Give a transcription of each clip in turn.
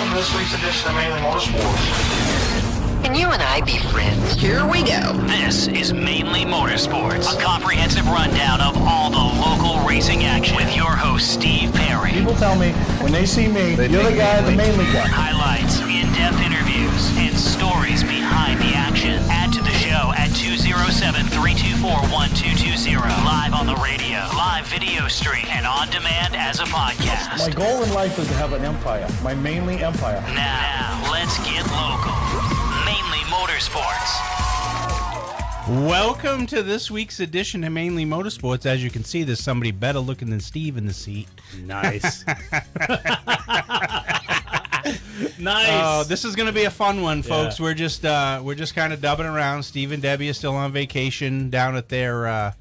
welcome to this week's edition of Mainly Motorsports. Can you and I be friends? Here we go. This is Mainly Motorsports, a comprehensive rundown of all the local racing action with your host, Steve Perry. People tell me, when they see me, you're the guy, the Mainly guy. Highlights, in-depth interviews, and stories behind the action. Add to the show at 207-324-1220. Live on the radio, live video stream, and on demand as a podcast. My goal in life is to have an empire, my Mainly empire. Now, let's get local. Mainly Motorsports. Welcome to this week's edition of Mainly Motorsports. As you can see, there's somebody better looking than Steve in the seat. Nice. Nice. This is going to be a fun one, folks. Yeah. We're just kind of dubbing around. Steve and Debbie are still on vacation down at their.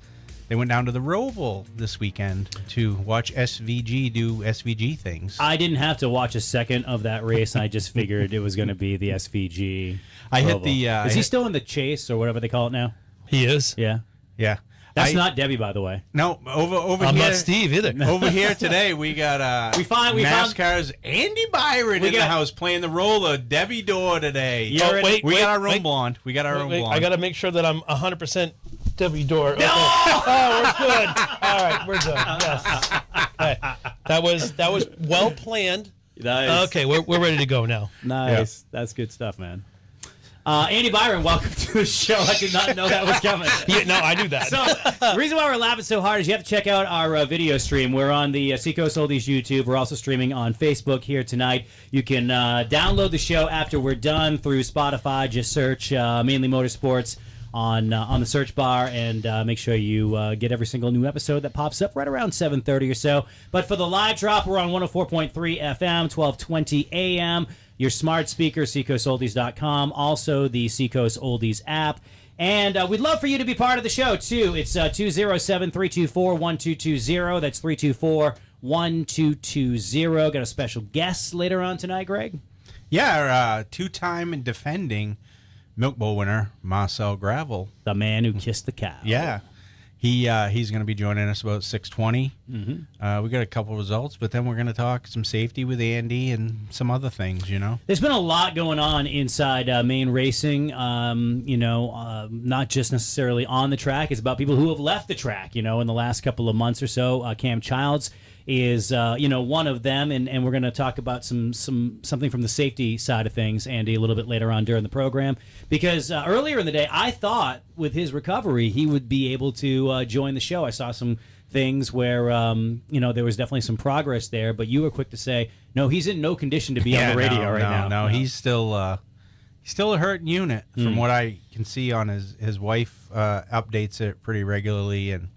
They went down to the Roval this weekend to watch SVG do SVG things. I didn't have to watch a second of that race. I just figured it was going to be the SVG. I hit Roval. the. Is he still in the chase or whatever they call it now? He is. Yeah. Yeah. That's not Debbie, by the way. No, over I'm here. not Steve either. Over here today, we got We found NASCAR's Andy Byron in the house playing the role of Debbie Dorr today. Wait, we got our own wait. blonde. We got our own blonde. I got to make sure that I'm 100% Debbie Dorr. Okay. Oh, we're good. All right, we're done. Yes. Okay. That was well planned. Nice. Okay, we're ready to go now. Nice. Yeah. That's good stuff, man. Andy Byron, welcome to the show. I did not know that was coming. Yeah, no, I knew that. So, the reason why we're laughing so hard is you have to check out our video stream. We're on the Seacoast Oldies YouTube. We're also streaming on Facebook here tonight. You can download the show after we're done through Spotify. Just search Mainly Motorsports on the search bar and make sure you get every single new episode that pops up right around 7:30 or so. But for the live drop, we're on 104.3 FM, 1220 AM. Your smart speaker, SeacoastOldies.com. Also, the Seacoast Oldies app. And we'd love for you to be part of the show, too. It's 207-324-1220. That's 324-1220. Got a special guest later on tonight, Greg? Yeah, two-time and defending Milk Bowl winner, Marcel Gravel. The man who kissed the cow. Yeah. He's going to be joining us about 6:20. Mm-hmm. We got a couple results, but then we're going to talk some safety with Andy and some other things, you know. There's been a lot going on inside Maine Racing, not just necessarily on the track. It's about people who have left the track, in the last couple of months or so. Cam Childs is, one of them, and we're going to talk about something from the safety side of things, Andy, a little bit later on during the program. Because earlier in the day, I thought with his recovery, he would be able to join the show. I saw some things where, there was definitely some progress there, but you were quick to say, no, he's in no condition to be on the radio now. No, he's still a hurt unit from what I can see on his wife updates it pretty regularly, and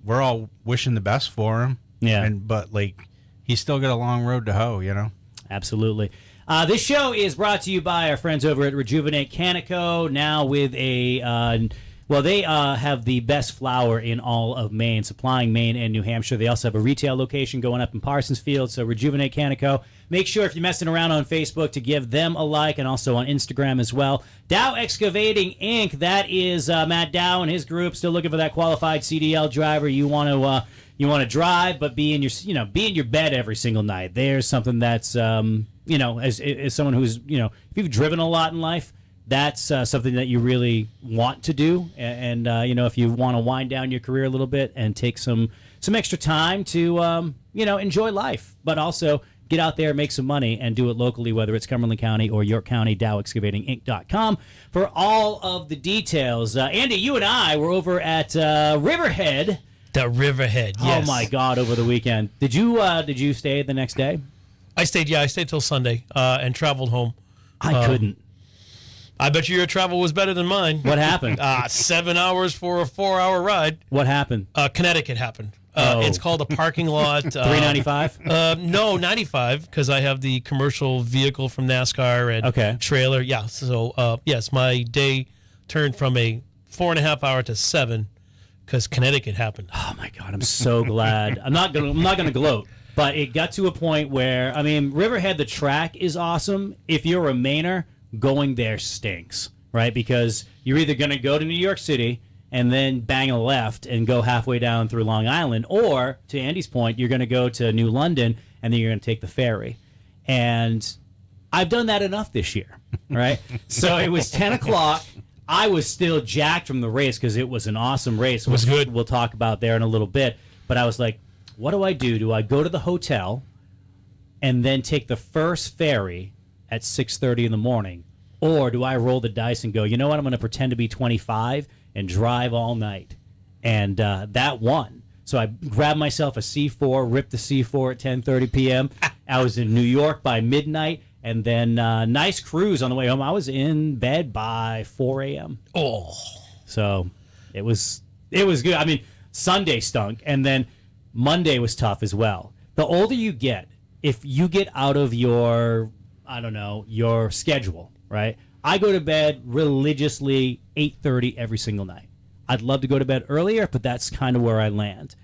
we're all wishing the best for him. Yeah. But he's still got a long road to hoe, Absolutely. This show is brought to you by our friends over at Rejuvenate Canico, now with they have the best flour in all of Maine, supplying Maine and New Hampshire. They also have a retail location going up in Parsonsfield, so Rejuvenate Canico. Make sure if you're messing around on Facebook to give them a like, and also on Instagram as well. Dow Excavating Inc., that is Matt Dow and his group, still looking for that qualified CDL driver. You want to drive, but be in your bed every single night. There's something that's as someone who's if you've driven a lot in life, that's something that you really want to do, and if you want to wind down your career a little bit and take some extra time to enjoy life, but also get out there, make some money, and do it locally, whether it's Cumberland County or York County. DowExcavatingInc.com for all of the details. Andy, you and I were over at Riverhead. The Riverhead, yes. Oh my God! Over the weekend, did you stay the next day? I stayed till Sunday and traveled home. I couldn't. I bet you your travel was better than mine. What happened? 7 hours for a 4-hour ride. What happened? Connecticut happened. It's called a parking lot. $3.95? No, $95, because I have the commercial vehicle from NASCAR and trailer. Yeah, so yes, my day turned from a 4.5 hour to 7 because Connecticut happened. Oh my God, I'm so glad. I'm not gonna gloat, but it got to a point where Riverhead, the track is awesome. If you're a Mainer, going there stinks, right? Because you're either gonna go to New York City and then bang a left and go halfway down through Long Island, or to Andy's point, you're gonna go to New London and then you're gonna take the ferry. And I've done that enough this year, right? So it was 10 o'clock. I was still jacked from the race because it was an awesome race. It was good. We'll talk about there in a little bit. But I was like, what do I do? Do I go to the hotel and then take the first ferry at 6:30 in the morning? Or do I roll the dice and go, you know what, I'm going to pretend to be 25 and drive all night? And that won. So I grabbed myself a C4, ripped the C4 at 10:30 p.m. I was in New York by midnight, and then nice cruise on the way home. I was in bed by 4 a.m. Oh. So it was good. I mean, Sunday stunk, and then Monday was tough as well. The older you get, if you get out of your, I don't know, your schedule, right? I go to bed religiously 8:30 every single night. I'd love to go to bed earlier, but that's kind of where I land.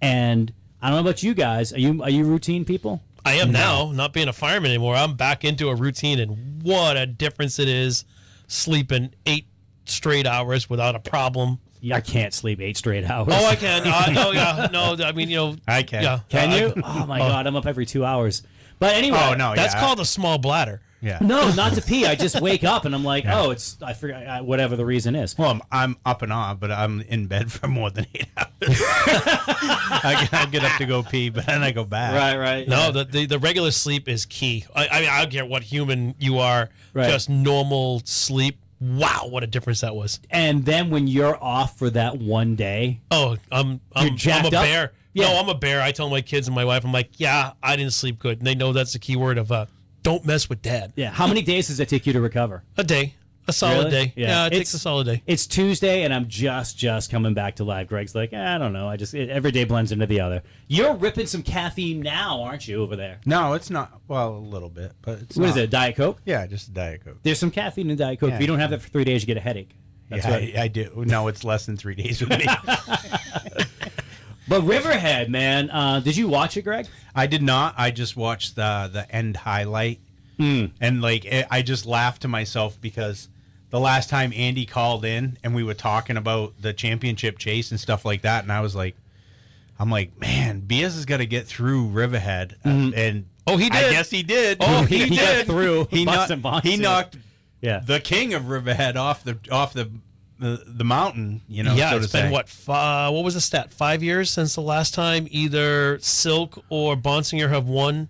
And I don't know about you guys. Are you routine people? I am now, not being a fireman anymore. I'm back into a routine, and what a difference it is sleeping 8 straight hours without a problem. Yeah, I can't sleep 8 straight hours. Oh, I can. Oh, yeah. No, I mean, I can. Yeah. Can you? Oh, my God. I'm up every 2 hours. But anyway. Oh, no. That's called a small bladder. Yeah. No, not to pee. I just wake up and I'm like, oh, I forgot, whatever the reason is. Well, I'm up and on, but I'm in bed for more than 8 hours. I get up to go pee, but then I go back. Right. No, the regular sleep is key. I mean, I don't care what human you are, Right. just normal sleep. Wow, what a difference that was. And then when you're off for that one day, Oh, I'm a jacked up? bear. Yeah. No, I'm a bear. I tell my kids and my wife, I'm like, yeah, I didn't sleep good. And they know that's the key word of don't mess with dad. yeah. How many days does it take you to recover? A day. A solid Really? day. Yeah. It takes a solid day. It's Tuesday, and I'm just coming back to live. Greg's like, I don't know. Every day blends into the other. You're ripping some caffeine now, aren't you, over there? No, it's not. Well, a little bit, but it's What not. is it, a Diet Coke? Yeah, just a Diet Coke. There's some caffeine in Diet Coke. Yeah. If you don't have that for 3 days, you get a headache. That's Yeah, right. I do. No, it's less than 3 days with me. But Riverhead, man, did you watch it, Greg? I did not. I just watched the end highlight, and I just laughed to myself because the last time Andy called in and we were talking about the championship chase and stuff like that, and I'm like, man, Bias has got to get through Riverhead, and he did. I guess he did. Oh, he he got did. through. He Boston knocked. He knocked Yeah. the king of Riverhead off the mountain. You know, Yeah, so it's to been say. what was the stat? 5 years since the last time either Silk or Bonsinger have won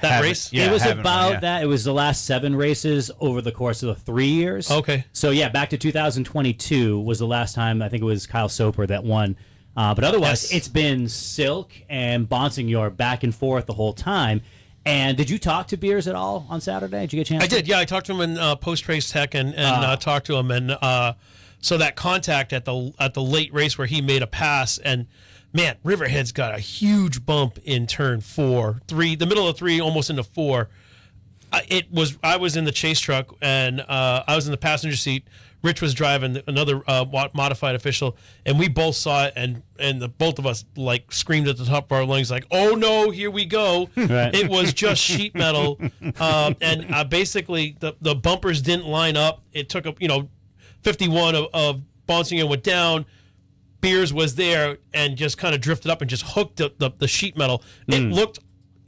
that Haven't- race? yeah. It was haven't about won, yeah. that. It was the last 7 races over the course of the 3 years. Okay. So, yeah, back to 2022 was the last time. I think it was Kyle Soper that won. But otherwise, Yes. it's been Silk and Bonsignor back and forth the whole time. And did you talk to Beers at all on Saturday? Did you get a chance? I did. Yeah, I talked to him in post-race tech and talked to him. And so that contact at the late race where he made a pass, and man, Riverhead's got a huge bump in turn 4, 3, the middle of 3, almost into 4. I was in the chase truck and I was in the passenger seat. Rich was driving, another modified official, and we both saw it, and both of us like screamed at the top of our lungs, like, "Oh no, here we go!" Right. It was just sheet metal, and basically the bumpers didn't line up. It took 51 of Bonsinger went down. Beers was there and just kind of drifted up and just hooked the sheet metal. It looked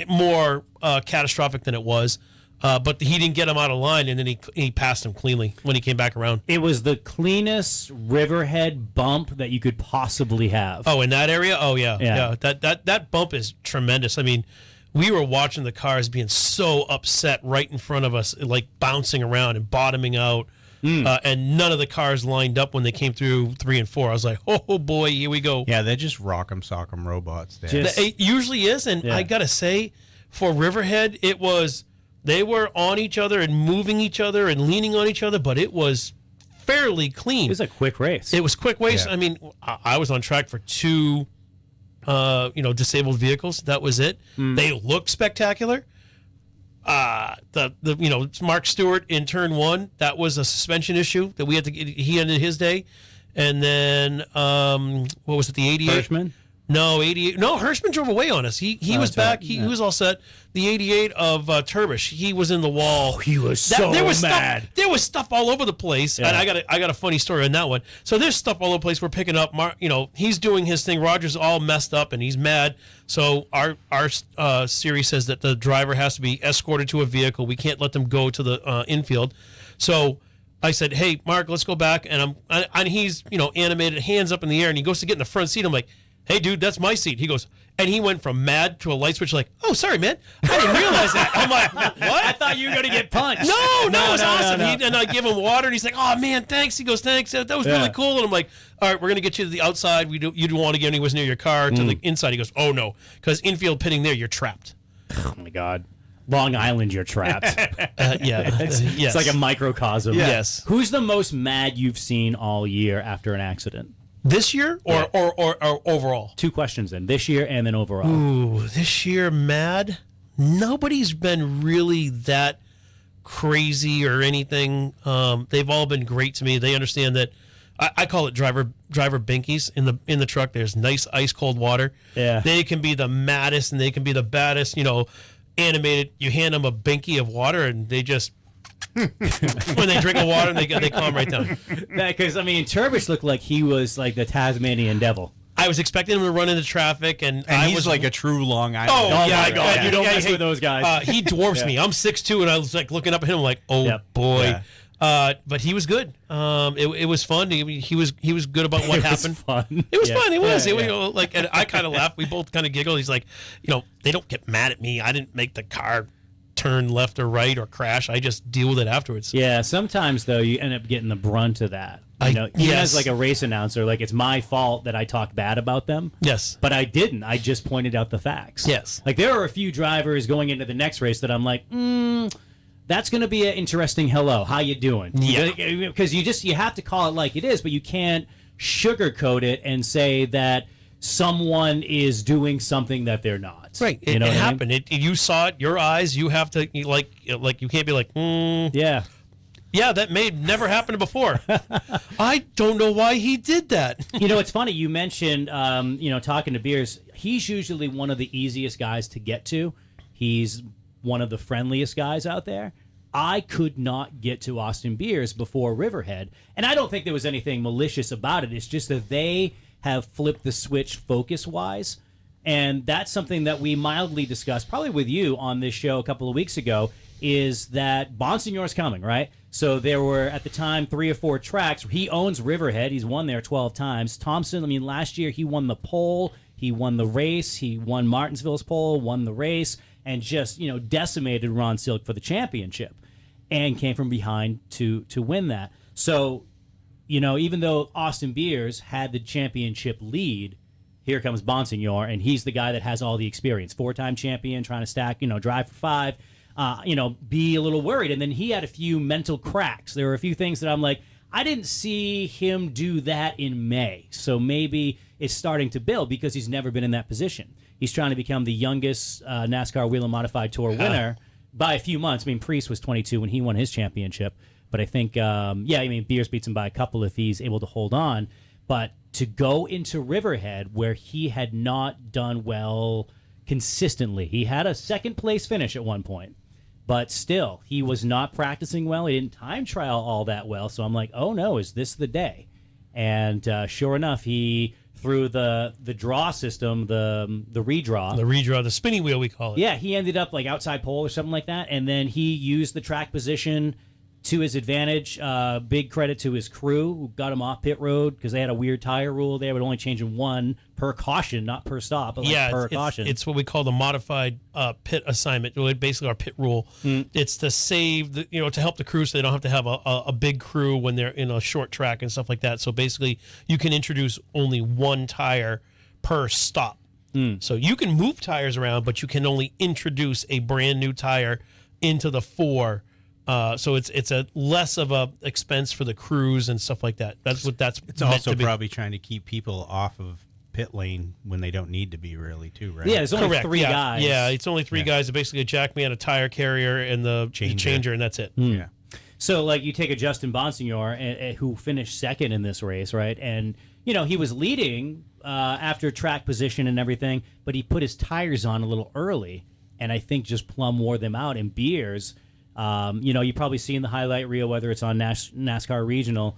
more catastrophic than it was. But he didn't get him out of line, and then he passed him cleanly when he came back around. It was the cleanest Riverhead bump that you could possibly have. Oh, in that area? Oh, yeah. Yeah. That bump is tremendous. I mean, we were watching the cars being so upset right in front of us, like bouncing around and bottoming out, and none of the cars lined up when they came through 3 and 4. I was like, oh, boy, here we go. Yeah, they're just rock'em sock'em robots there. Just- It usually is, and Yeah. I got to say, for Riverhead, it was... They were on each other and moving each other and leaning on each other, but it was fairly clean. It was a quick race. It was quick race. Yeah. I mean, I was on track for 2, disabled vehicles. That was it. They looked spectacular. Mark Stewart in turn 1, that was a suspension issue that we had to get. He ended his day, and then what was it? The 88. Hirschman? No, 88. No, Hirschman drove away on us. He was back. right. He was all set. The 88 of Turbish, he was in the wall. He was there was mad. There was stuff all over the place, and I got a funny story on that one. So there's stuff all over the place. We're picking up. He's doing his thing. Roger's all messed up, and he's mad. So our series says that the driver has to be escorted to a vehicle. We can't let them go to the infield. So I said, "Hey, Mark, let's go back." And he's animated, hands up in the air, and he goes to get in the front seat. I'm like, "Hey, dude, that's my seat." He goes, and he went from mad to a light switch, like, "Oh, sorry, man, I didn't realize that." I'm like, "What?" I thought you were going to get punched. No, it was awesome. no. And I give him water, and he's like, "Oh man, thanks." He goes, "Thanks, that was really cool." And I'm like, "All right, we're gonna get you to the outside. You don't want to get anywhere near your car to the inside." He goes, "Oh no, because infield pitting there, you're trapped." Oh my God. Long Island, you're trapped. It's like a microcosm. Yes. Who's the most mad you've seen all year after an accident? This year or overall? 2 questions then. This year and then overall. Ooh, this year, mad. Nobody's been really that crazy or anything. They've all been great to me. They understand that. I call it driver binkies in the truck. There's nice ice cold water. Yeah. They can be the maddest and they can be the baddest. Animated. You hand them a binky of water and they just when they drink the water they calm right down. Because Turbish looked like he was like the Tasmanian devil. I was expecting him to run into traffic, and he's was like a true Long Island. Oh yeah, my God. You don't mess with those guys. He dwarfs me. I'm 6'2", and I was like looking up at him, like, oh boy. Yeah. But he was good. It was fun. He was good about what happened. Fun. It was fun. It was. Yeah. And I kind of laughed. We both kind of giggled. He's like, they don't get mad at me. I didn't make the car turn left or right or crash. I just deal with it afterwards. Yeah. Sometimes though, you end up getting the brunt of that. Even as like a race announcer, like it's my fault that I talk bad about them. Yes. But I didn't. I just pointed out the facts. Yes. Like there are a few drivers going into the next race that I'm like, that's going to be an interesting hello. How you doing? Yeah. Because you have to call it like it is, but you can't sugarcoat it and say that someone is doing something that they're not. Right. It happened. You saw it. Your eyes. You have to like you can't be like, Yeah. Yeah, that may never happened before. I don't know why he did that. It's funny. You mentioned, talking to Beers. He's usually one of the easiest guys to get to. He's one of the friendliest guys out there. I could not get to Austin Beers before Riverhead, and I don't think there was anything malicious about it. It's just that they have flipped the switch focus-wise, and that's something that we mildly discussed, probably with you on this show a couple of weeks ago, is that Bonsignore's coming, right? So there were, at the time, 3 or 4 tracks. He owns Riverhead. He's won there 12 times. Thompson, last year he won the pole. He won the race. He won Martinsville's pole, won the race, and just, decimated Ron Silk for the championship and came from behind to win that. So, even though Austin Beers had the championship lead, here comes Bonsignore, and he's the guy that has all the experience. 4-time champion, trying to stack, drive for 5. Be a little worried. And then he had a few mental cracks. There were a few things that I'm like, I didn't see him do that in May. So maybe it's starting to build because he's never been in that position. He's trying to become the youngest NASCAR Wheel and Modified Tour winner by a few months. Priest was 22 when he won his championship. But I think, Beers beats him by a couple if he's able to hold on. But to go into Riverhead where he had not done well consistently. He had a second-place finish at one point. But still, he was not practicing well. He didn't time trial all that well. So I'm like, oh, no, is this the day? And sure enough, he, through the draw system, the redraw. The redraw, the spinning wheel, we call it. Yeah, he ended up like outside pole or something like that. And then he used the track position to his advantage. Big credit to his crew who got him off pit road because they had a weird tire rule there, but only changing 1 per caution, not per stop, but per caution. It's what we call the modified pit assignment. Basically, our pit rule. It's to save to help the crew so they don't have to have a big crew when they're in a short track and stuff like that. So basically, you can introduce only 1 tire per stop. So you can move tires around, but you can only introduce a brand new tire into the 4. So it's a less of a expense for the crews and stuff like that. That's what that's. It's also probably trying to keep people off of pit lane when they don't need to be, really, too, right? Yeah, there's only Correct. 3 guys. Yeah, it's only 3 guys. Basically, a jackman, a tire carrier, and the changer, and that's it. Yeah. So, like, you take a Justin Bonsignore who finished second in this race, right? And, he was leading after track position and everything, but he put his tires on a little early, and I think just plumb wore them out. And Beers, you probably seen the highlight reel, whether it's on NASCAR Regional,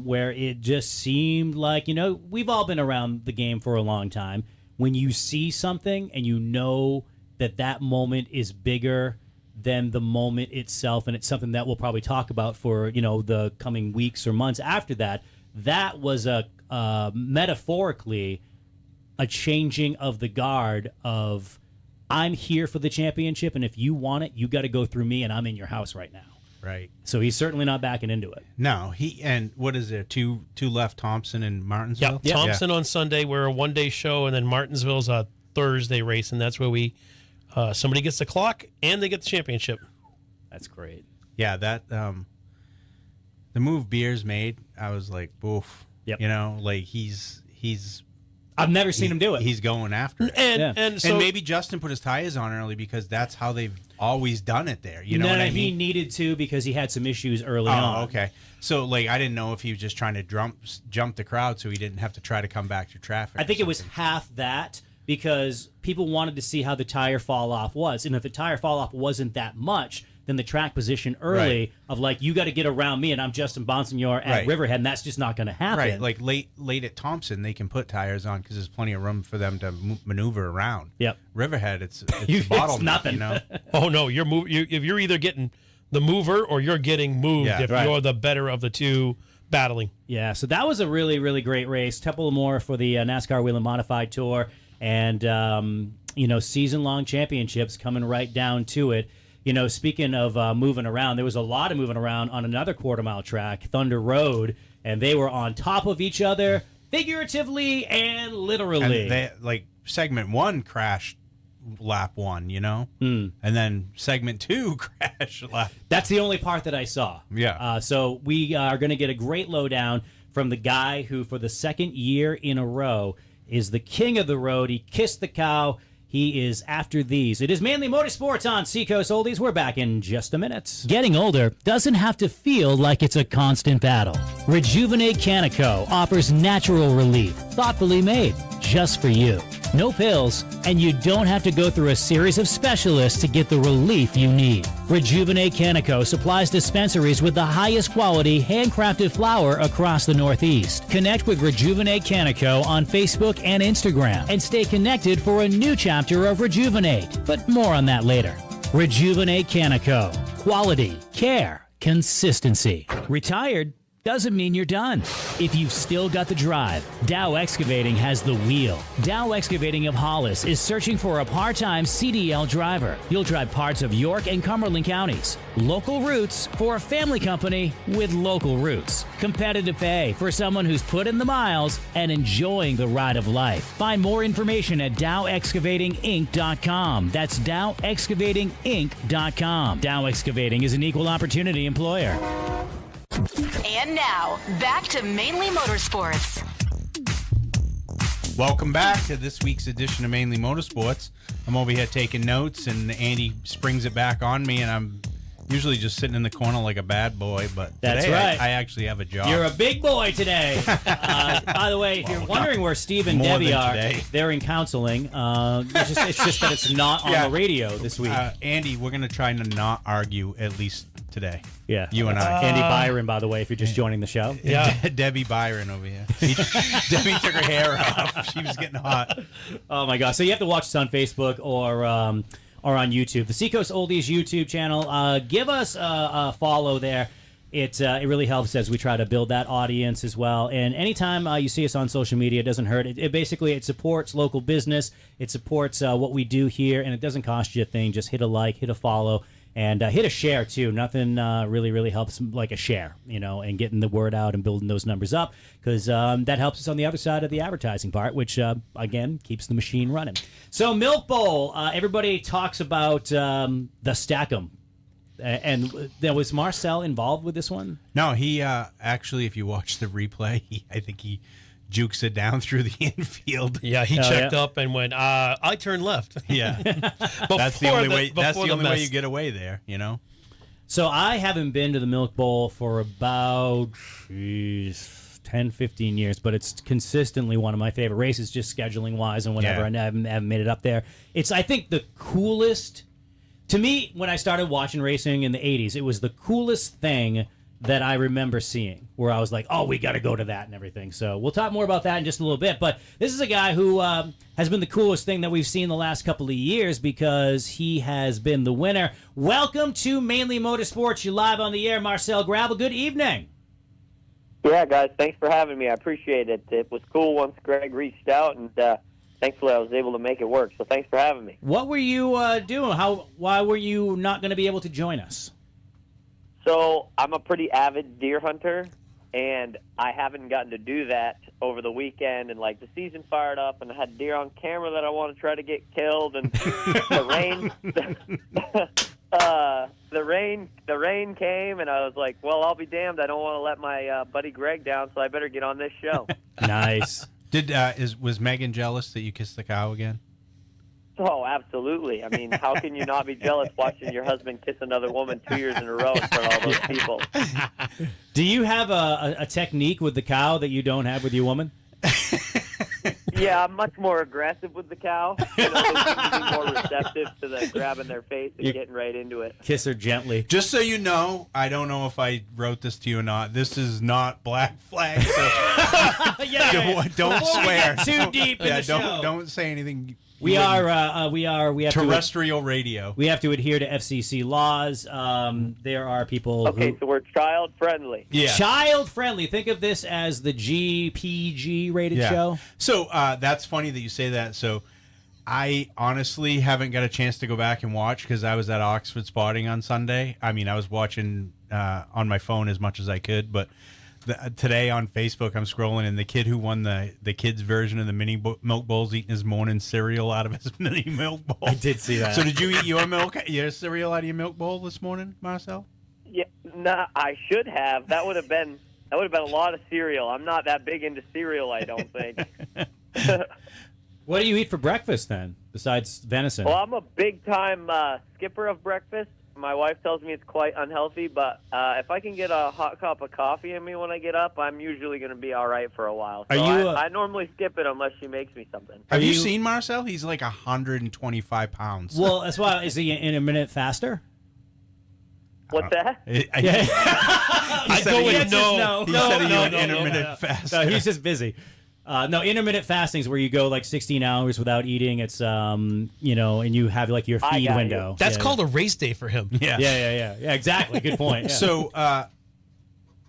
where it just seemed like, we've all been around the game for a long time. When you see something and you know that moment is bigger than the moment itself, and it's something that we'll probably talk about for, the coming weeks or months after that, that was metaphorically a changing of the guard of, I'm here for the championship, and if you want it, you got to go through me, and I'm in your house right now. Right. So he's certainly not backing into it. No, and what is there? Two left, Thompson and Martinsville? Yeah, Thompson on Sunday, we're a one-day show, and then Martinsville's a Thursday race, and that's where we somebody gets the clock and they get the championship. That's great. Yeah, that the move Beers made, I was like, oof. Yep. He's I've never seen him do it. He's going after it. And maybe Justin put his tires on early because that's how they've always done it there. You know what I mean? He needed to because he had some issues early on. Oh, okay. So, I didn't know if he was just trying to jump the crowd so he didn't have to try to come back through traffic. I think it was half that because people wanted to see how the tire fall off was. And if the tire fall off wasn't that much, then the track position early of you got to get around me and I'm Justin Bonsignor at Riverhead, and that's just not going to happen. Right, late at Thompson, they can put tires on because there's plenty of room for them to maneuver around. Yep. Riverhead, it's a bottleneck, nothing. Oh no, if you're either getting the mover or you're getting moved you're the better of the two battling. Yeah, so that was a really, really great race. Couple more for the NASCAR Whelen Modified Tour, and season-long championships coming right down to it. Speaking of moving around, there was a lot of moving around on another quarter-mile track, Thunder Road, and they were on top of each other, figuratively and literally. And segment 1 crashed lap 1, and then segment 2 crashed lap. That's the only part that I saw. Yeah. So we are going to get a great lowdown from the guy who, for the second year in a row, is the king of the road. He kissed the cow. He is after these. It is Mainly Motorsports on Seacoast Oldies. We're back in just a minute. Getting older doesn't have to feel like it's a constant battle. Rejuvenate Canico offers natural relief, thoughtfully made, just for you. No pills, and you don't have to go through a series of specialists to get the relief you need. Rejuvenate Canico supplies dispensaries with the highest quality handcrafted flour across the Northeast. Connect with Rejuvenate Canico on Facebook and Instagram and stay connected for a new chapter of Rejuvenate. But more on that later. Rejuvenate Canico. Quality, care, consistency. Retired doesn't mean you're done. If you've still got the drive, Dow Excavating has the wheel. Dow Excavating of Hollis is searching for a part-time CDL driver. You'll drive parts of York and Cumberland counties. Local routes for a family company with local roots. Competitive pay for someone who's put in the miles and enjoying the ride of life. Find more information at dowexcavatinginc.com. That's dowexcavatinginc.com. Dow Excavating is an equal opportunity employer. And now, back to Mainly Motorsports. Welcome back to this week's edition of Mainly Motorsports. I'm over here taking notes, and Andy springs it back on me, and I'm usually just sitting in the corner like a bad boy, but that's today right. I actually have a job. You're a big boy today. By the way, if you're wondering where Steve and Debbie are, they're in counseling. It's just that it's not on the radio this week. Andy, we're going to try to not argue at least today. Yeah. You and I. Andy Byron, by the way, if you're just joining the show. Yeah. Debbie Byron over here. Debbie took her hair off. She was getting hot. Oh, my God. So you have to watch this on Facebook or on YouTube. The Seacoast Oldies YouTube channel. Give us a follow there. It really helps as we try to build that audience as well. And anytime you see us on social media, it doesn't hurt. It basically supports local business. It supports what we do here, and it doesn't cost you a thing. Just hit a like, hit a follow. And hit a share, too. Nothing really helps like a share, and getting the word out and building those numbers up, because that helps us on the other side of the advertising part, which, again, keeps the machine running. So, Milk Bowl, everybody talks about the Stack'em. And was Marcel involved with this one? No, he actually, if you watch the replay, I think he jukes it down through the infield. Yeah, he checked up and went, I turned left. Yeah. That's the only way that's the only way you get away there, So I haven't been to the Milk Bowl for about 10, 15 years, but it's consistently one of my favorite races, just scheduling wise and whatever. Yeah. I haven't made it up there. It's, I think, the coolest. To me, when I started watching racing in the 80s, it was the coolest thing that I remember seeing, where I was like, oh, we got to go to that and everything. So we'll talk more about that in just a little bit. But this is a guy who has been the coolest thing that we've seen the last couple of years because he has been the winner. Welcome to Mainly Motorsports. You're live on the air, Marcel Gravel. Good evening. Yeah, guys, thanks for having me. I appreciate it. It was cool once Greg reached out, and thankfully I was able to make it work. So thanks for having me. What were you doing? Why were you not going to be able to join us? So I'm a pretty avid deer hunter, and I haven't gotten to do that over the weekend. And like the season fired up, and I had deer on camera that I want to try to get killed, and the rain, the rain came, and I was like, well, I'll be damned. I don't want to let my buddy Greg down, so I better get on this show. Nice. Was Megan jealous that you kissed the cow again? Oh, absolutely. I mean, how can you not be jealous watching your husband kiss another woman 2 years in a row in front of all those people? Do you have a technique with the cow that you don't have with your woman? Yeah, I'm much more aggressive with the cow. You know, they seem to be more receptive to the grabbing their face and getting right into it. Kiss her gently. Just so you know, I don't know if I wrote this to you or not. This is not Black Flag. So don't swear. Too deep in the show. Don't say anything. We have terrestrial radio. We have to adhere to FCC laws. There are people Okay, so we're child friendly. Yeah. Child friendly. Think of this as the GPG rated show. So that's funny that you say that. So I honestly haven't got a chance to go back and watch because I was at Oxford spotting on Sunday. I mean, I was watching on my phone as much as I could, but today on Facebook, I'm scrolling, and the kid who won the kids' version of the mini milk bowl's eating his morning cereal out of his mini milk bowl. I did see that. So did you eat your cereal out of your milk bowl this morning, Marcel? Yeah, nah, I should have. That would have been a lot of cereal. I'm not that big into cereal, I don't think. What do you eat for breakfast then, besides venison? Well, I'm a big-time skipper of breakfast. My wife tells me it's quite unhealthy, but if I can get a hot cup of coffee in me when I get up, I'm usually going to be all right for a while. So I normally skip it unless she makes me something. Have you seen Marcel? He's like 125 pounds. Well, that's why. Is he an intermittent faster? What's that? I go with no. He said he was intermittent faster. No, he's just busy. No, intermittent fasting is where you go like 16 hours without eating. It's and you have like your feed window. That's called a race day for him. Yeah. Exactly. Good point. Yeah.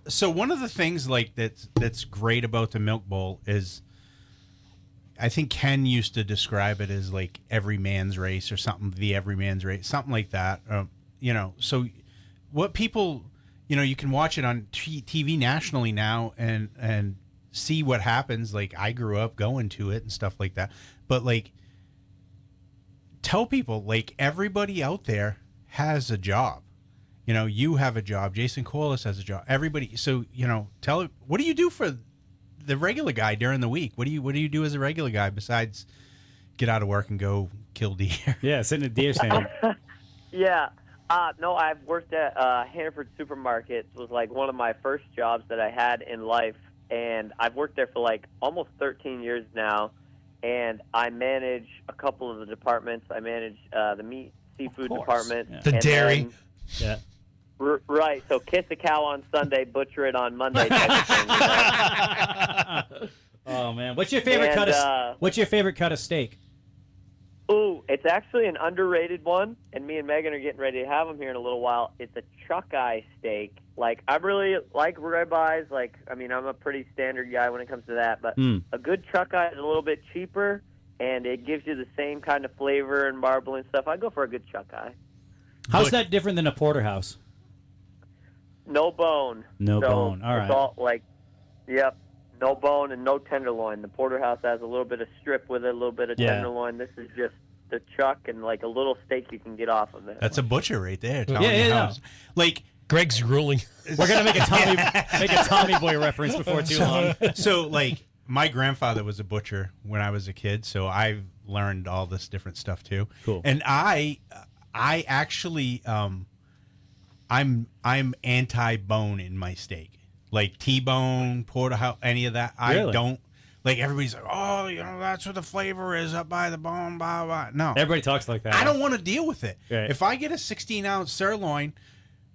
So one of the things like that's great about the milk bowl is, I think Ken used to describe it as like every man's race or something, the every man's race, something like that. So what people, you can watch it on TV nationally now and see what happens. Like, I grew up going to it and stuff like that, but like, tell people, like, everybody out there has a job. You have a job. Jason Corliss has a job. Everybody. So, tell it. What do you do for the regular guy during the week? What do you do as a regular guy besides get out of work and go kill deer? Yeah, sit in a deer stand. Yeah. No, I've worked at Hannaford Supermarket. It was like one of my first jobs that I had in life. And I've worked there for like almost 13 years now, and I manage a couple of the departments. I manage the meat, seafood department. Yeah. The dairy. Yeah. Right, so kiss a cow on Sunday, butcher it on Monday type of thing. Oh, man. What's your favorite cut of steak? Ooh, it's actually an underrated one, and me and Megan are getting ready to have them here in a little while. It's a chuck eye steak. Like, I really like ribeyes. Like, I mean, I'm a pretty standard guy when it comes to that, but a good chuck eye is a little bit cheaper, and it gives you the same kind of flavor and marble and stuff. I go for a good chuck eye. How's that different than a porterhouse? No bone. No bone. All right. It's all like, yep, no bone and no tenderloin. The porterhouse has a little bit of strip with it, a little bit of tenderloin. This is just the chuck and like a little steak you can get off of it. That's a butcher right there. Yeah. Like, Greg's drooling. We're gonna make a Tommy Boy reference before too long. So, like, my grandfather was a butcher when I was a kid, so I've learned all this different stuff too. Cool. And I actually, I'm anti-bone in my steak. like T-bone, porterhouse, any of that. Really? I don't. Like, everybody's like, oh, that's what the flavor is up by the bone, blah, blah. No. Everybody talks like that. I don't want to deal with it. Right. If I get a 16-ounce sirloin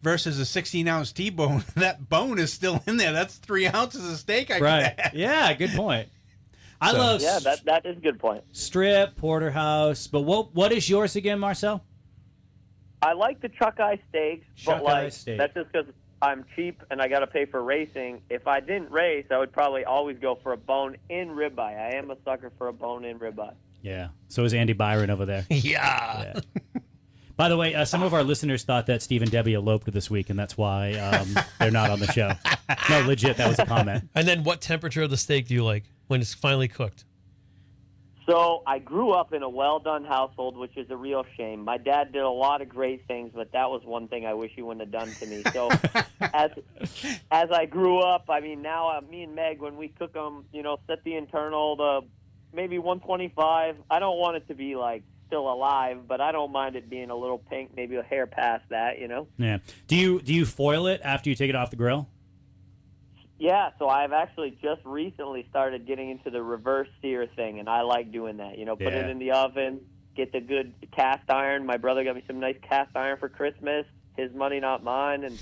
versus a 16-ounce T-bone, that bone is still in there. That's 3 ounces of steak I Right. could have. Yeah, good point. I love that is a good point. strip, porterhouse. But what is yours again, Marcel? I like the chuck eye steaks, Chuck but eye steak. that's just because I'm cheap and I got to pay for racing. If I didn't race, I would probably always go for a bone-in ribeye. I am a sucker for a bone-in ribeye. Yeah. So is Andy Byron over there. Yeah. By the way, some of our listeners thought that Steve and Debbie eloped this week, and that's why they're not on the show. No, legit, that was a comment. And then what temperature of the steak do you like when it's finally cooked? So I grew up in a well-done household, which is a real shame. My dad did a lot of great things, but that was one thing I wish he wouldn't have done to me. So as I grew up, I mean, now me and Meg, when we cook them, set the internal to maybe 125. I don't want it to be like still alive, but I don't mind it being a little pink, maybe a hair past that, Yeah. Do you foil it after you take it off the grill? Yeah, so I've actually just recently started getting into the reverse sear thing, and I like doing that. Put it in the oven, get the good cast iron. My brother got me some nice cast iron for Christmas. His money, not mine, and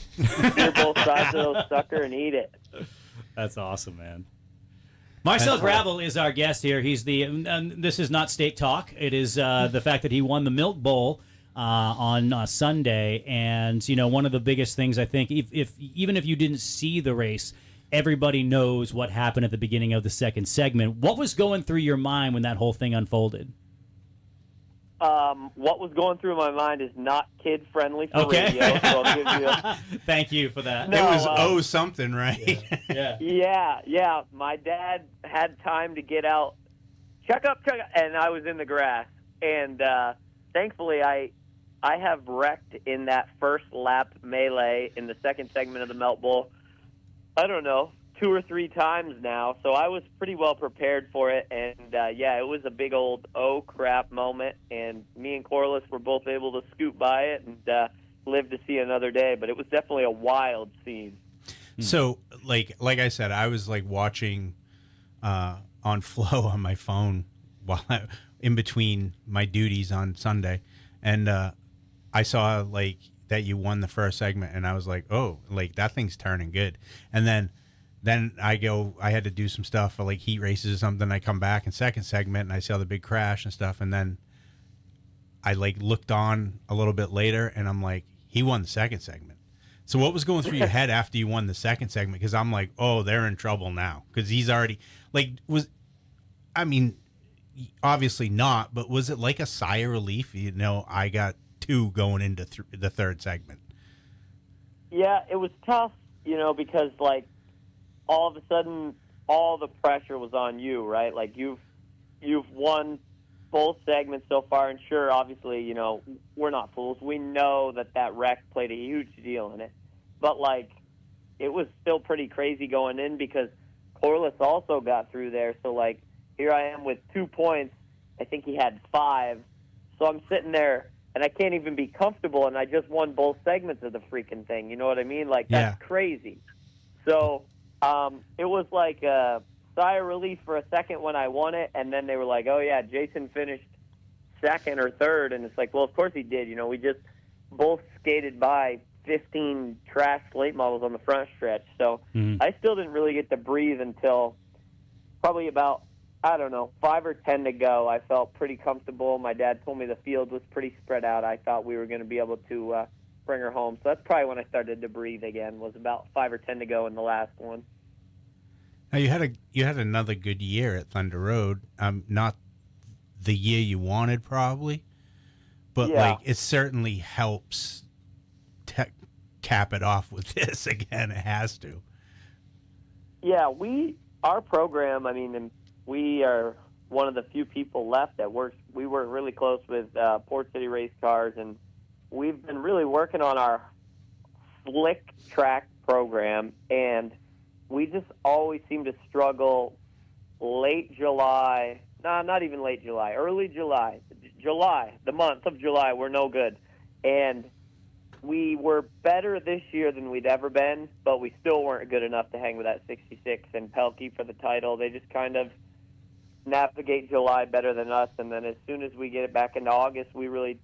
sear both sides of those sucker and eat it. That's awesome, man. Marcel Gravel is our guest here. He's this is not steak talk. It is the fact that he won the Milk Bowl on Sunday, and one of the biggest things I think, even if you didn't see the race, everybody knows what happened at the beginning of the second segment. What was going through your mind when that whole thing unfolded? What was going through my mind is not kid-friendly for radio, so I'll give you Thank you for that. It was something, right? Yeah. My dad had time to get out, chuck up, and I was in the grass. And thankfully, I have wrecked in that first lap melee in the second segment of the Melt Bowl, I don't know, 2 or 3 times now, so I was pretty well prepared for it, and it was a big old oh crap moment, and me and Corliss were both able to scoot by it and live to see another day, but it was definitely a wild scene. So, like I said, I was like watching on Flow on my phone while in between my duties on Sunday, and I saw like that you won the first segment, and I was like, oh, like that thing's turning good. And then I had to do some stuff for like heat races or something. I come back in second segment and I saw the big crash and stuff. And then I like looked on a little bit later and I'm like, he won the second segment. So what was going through your head after you won the second segment? Because I'm like, oh, they're in trouble now. Because he's already obviously not, but was it like a sigh of relief? I got 2 going into the third segment. Yeah, it was tough, because like all of a sudden all the pressure was on you, right? Like you've won both segments so far, and sure, obviously, we're not fools. We know that wreck played a huge deal in it, but like it was still pretty crazy going in because Corliss also got through there. So like here I am with 2 points. I think he had 5, so I'm sitting there. And I can't even be comfortable, and I just won both segments of the freaking thing. You know what I mean? Like, that's crazy. So it was like a sigh of relief for a second when I won it, and then they were like, oh, yeah, Jason finished second or third. And it's like, well, of course he did. We just both skated by 15 trashed late models on the front stretch. So I still didn't really get to breathe until probably about, 5 or 10 to go. I felt pretty comfortable. My dad told me the field was pretty spread out. I thought we were going to be able to bring her home. So that's probably when I started to breathe again, was about 5 or 10 to go in the last one. Now you had another good year at Thunder Road. Not the year you wanted probably, but like it certainly helps cap it off with this again. It has to. Yeah, our program, we are one of the few people left that works. We work really close with Port City Race Cars, and we've been really working on our slick track program, and we just always seem to struggle late July. No, not even late July, early July. The month of July, we're no good. And we were better this year than we'd ever been, but we still weren't good enough to hang with that 66 and Pelkey for the title. They just kind of navigate July better than us, and then as soon as we get it back into August, we really,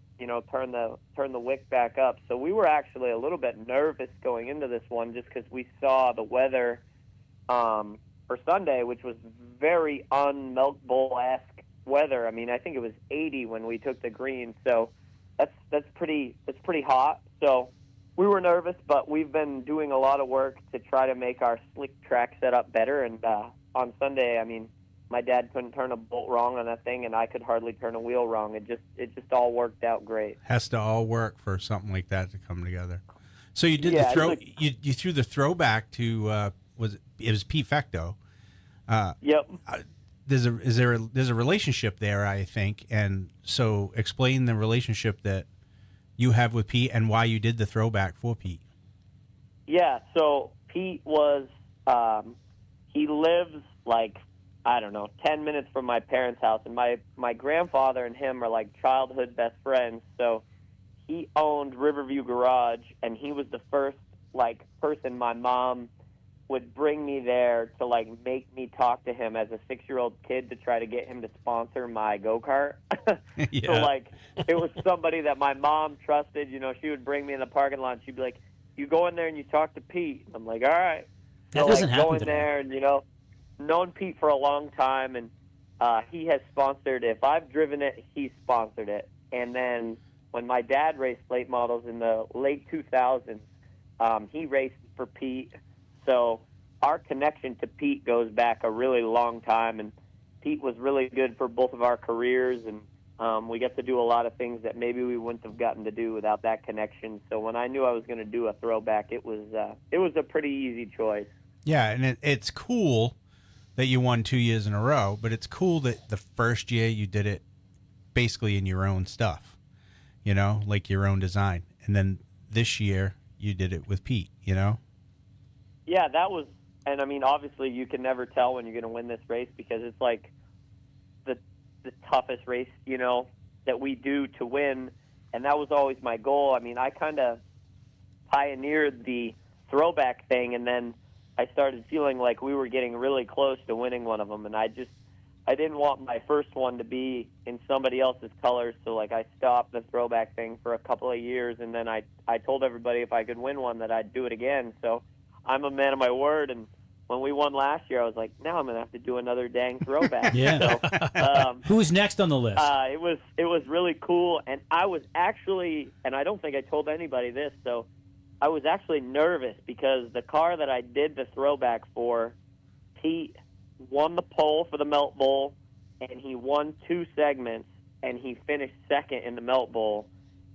turn the wick back up. So we were actually a little bit nervous going into this one just because we saw the weather for Sunday, which was very un-Milk Bowl-esque weather. I mean, I think it was 80 when we took the green, so that's pretty hot. So we were nervous, but we've been doing a lot of work to try to make our slick track setup better. And on Sunday, I mean, my dad couldn't turn a bolt wrong on that thing, and I could hardly turn a wheel wrong. It just all worked out great. Has to all work for something like that to come together. So you did the throw. You threw the throwback to it was Pete Fecto. Yep. There's a relationship there, I think, and so explain the relationship that you have with Pete and why you did the throwback for Pete. Yeah, so Pete was he lives like, I don't know, 10 minutes from my parents' house, and my grandfather and him are like childhood best friends. So he owned Riverview Garage, and he was the first like person my mom would bring me there to like make me talk to him as a 6-year-old kid to try to get him to sponsor my go-kart. Yeah. So like it was somebody that my mom trusted. She would bring me in the parking lot and she'd be like, you go in there and you talk to Pete. I'm like, all right. That so doesn't like, happen go in today. there and known Pete for a long time, and he has sponsored. If I've driven it, he sponsored it. And then when my dad raced late models in the late 2000s, he raced for Pete. So our connection to Pete goes back a really long time, and Pete was really good for both of our careers, and we get to do a lot of things that maybe we wouldn't have gotten to do without that connection. So when I knew I was going to do a throwback, it was a pretty easy choice. Yeah, and it's cool that you won 2 years in a row, but it's cool that the first year you did it basically in your own stuff, like your own design. And then this year you did it with Pete, Yeah, that was, and I mean, obviously you can never tell when you're going to win this race because it's like the toughest race, that we do to win. And that was always my goal. I mean, I kind of pioneered the throwback thing, and then I started feeling like we were getting really close to winning one of them, and I didn't want my first one to be in somebody else's colors, so like I stopped the throwback thing for a couple of years, and then I told everybody if I could win one that I'd do it again. So I'm a man of my word, and when we won last year, I was like, now I'm gonna have to do another dang throwback. Yeah. So, Who's next on the list? it was really cool, and I was actually, and I don't think I told anybody this, so I was actually nervous because the car that I did the throwback for, Pete won the pole for the Melt Bowl, and he won 2 segments, and he finished second in the Melt Bowl.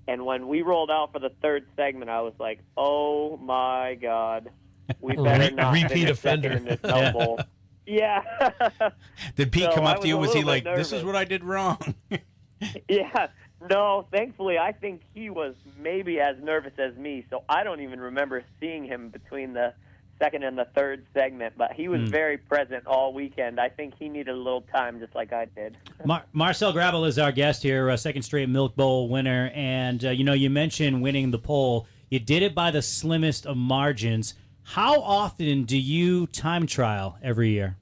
And when we rolled out for the third segment, I was like, oh, my God, we better not Repeat finish offender. second in this Melt Bowl. Yeah. Did Pete So come I up to was you? a Was he little like, bit this is nervous. what I did wrong? Yeah. No, thankfully, I think he was maybe as nervous as me, so I don't even remember seeing him between the second and the third segment, but he was very present all weekend. I think he needed a little time just like I did. Marcel Gravel is our guest here, a second straight Milk Bowl winner, and you mentioned winning the pole. You did it by the slimmest of margins. How often do you time trial every year?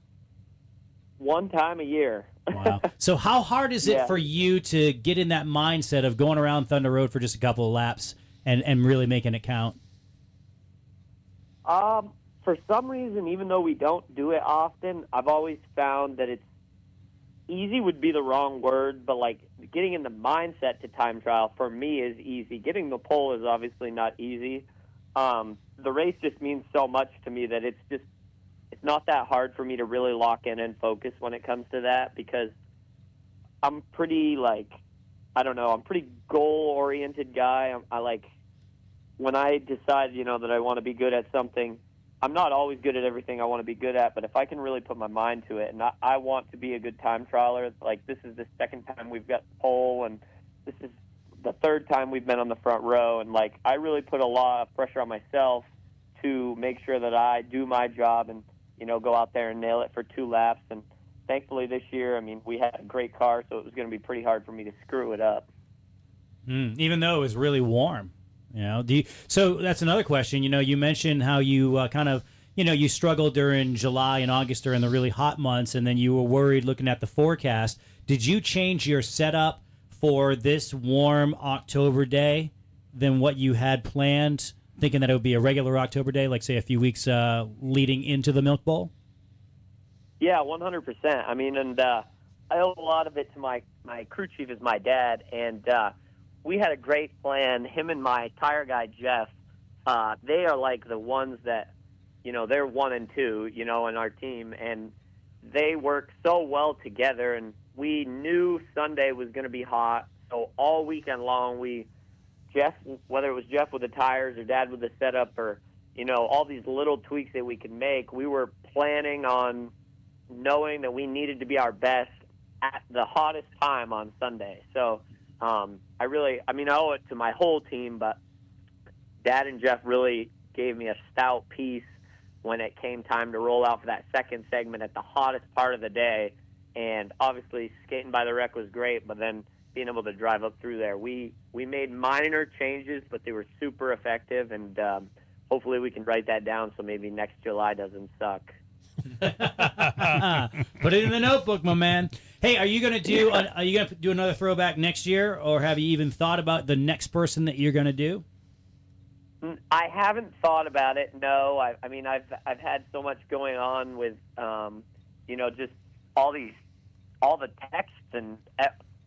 One time a year. Wow. So how hard is it Yeah. for you to get in that mindset of going around Thunder Road for just a couple of laps and really making it count? For some reason, even though we don't do it often, I've always found that it's easy would be the wrong word, but like getting in the mindset to time trial for me is easy. Getting the pole is obviously not easy. The race just means so much to me that it's not that hard for me to really lock in and focus when it comes to that because I'm pretty I'm pretty goal-oriented guy. I like when I decide, that I want to be good at something, I'm not always good at everything I want to be good at, but if I can really put my mind to it, and I want to be a good time trialer, like this is the second time we've got the pole, and this is the third time we've been on the front row, and like I really put a lot of pressure on myself to make sure that I do my job and, go out there and nail it for 2 laps. And thankfully this year, I mean, we had a great car, so it was going to be pretty hard for me to screw it up. Even though it was really warm. You know, so that's another question. You know, you mentioned how you kind of, you know, you struggled during July and August during the really hot months, and then you were worried looking at the forecast. Did you change your setup for this warm October day than what you had planned, thinking that it would be a regular October day, like say a few weeks leading into the Milk Bowl? Yeah, 100%. I mean, and I owe a lot of it to my crew chief is my dad, and we had a great plan. Him and my tire guy, Jeff, they are like the ones that, you know, they're 1 and 2, you know, in our team, and they work so well together, and we knew Sunday was going to be hot, so all weekend long whether it was Jeff with the tires or Dad with the setup or, you know, all these little tweaks that we could make, we were planning on knowing that we needed to be our best at the hottest time on Sunday. So I owe it to my whole team, but Dad and Jeff really gave me a stout piece when it came time to roll out for that second segment at the hottest part of the day. And obviously skating by the wreck was great, but then being able to drive up through there, we made minor changes, but they were super effective, and hopefully we can write that down so maybe next July doesn't suck. Put it in the notebook, my man. Hey, are you gonna do another throwback next year, or have you even thought about the next person that you're gonna do? I haven't thought about it. No, I mean I've had so much going on with you know, just all the texts and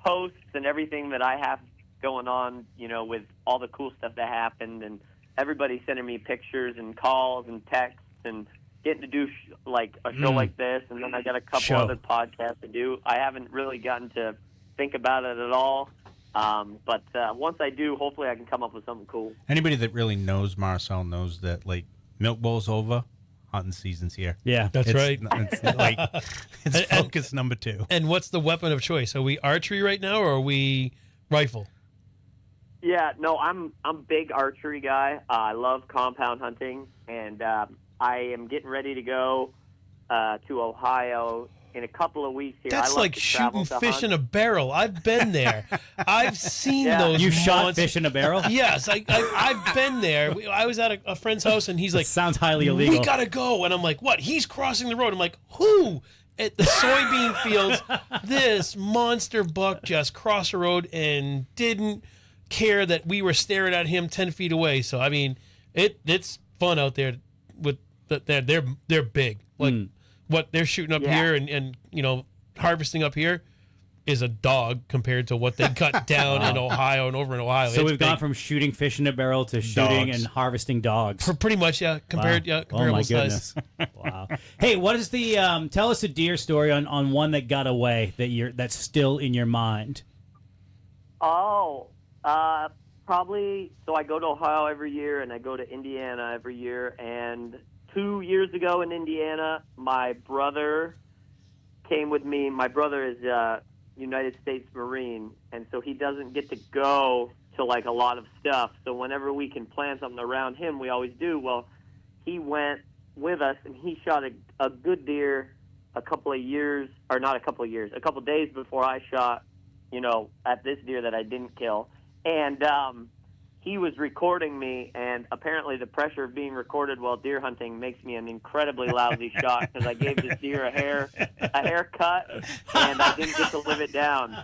posts and everything that I have going on, you know, with all the cool stuff that happened, and everybody sending me pictures and calls and texts, and getting to do like a show like this, and then I got a couple other podcasts to do. I haven't really gotten to think about it at all, but once I do, hopefully I can come up with something cool. Anybody that really knows Marcel knows that, like, Milk Bowl's over, hunting season's here. Yeah, that's right. It's like it's focus number 2. And what's the weapon of choice? Are we archery right now, or are we rifle? Yeah, no, I'm big archery guy. I love compound hunting, and I am getting ready to go to Ohio in a couple of weeks here. That's like shooting fish in a barrel. I've been there. I've seen those. You shot fish in a barrel? Yes, I've been there. I was at a friend's house, and he's like, sounds highly illegal. We gotta go. And I'm like, what? He's crossing the road. I'm like, who? At the soybean fields, this monster buck just crossed the road and didn't care that we were staring at him 10 feet away. So I mean, it's fun out there with they're big. Like what they're shooting up here and you know, harvesting up here is a dog compared to what they cut down in Ohio and over in Ohio. So we've gone from shooting fish in a barrel to shooting and harvesting dogs. Pretty much, yeah. Comparable oh my size. Goodness. Wow. Hey, what is the tell us a deer story on one that got away that's still in your mind? Oh, probably. So I go to Ohio every year, and I go to Indiana every year. And 2 years ago in Indiana, my brother came with me. My brother is United States Marine, and so he doesn't get to go to like a lot of stuff. So whenever we can plan something around him, we always do. Well, he went with us, and he shot a good deer a couple days before I shot, you know, at this deer that I didn't kill. And he was recording me, and apparently the pressure of being recorded while deer hunting makes me an incredibly lousy shot, because I gave this deer a haircut, and I didn't get to live it down.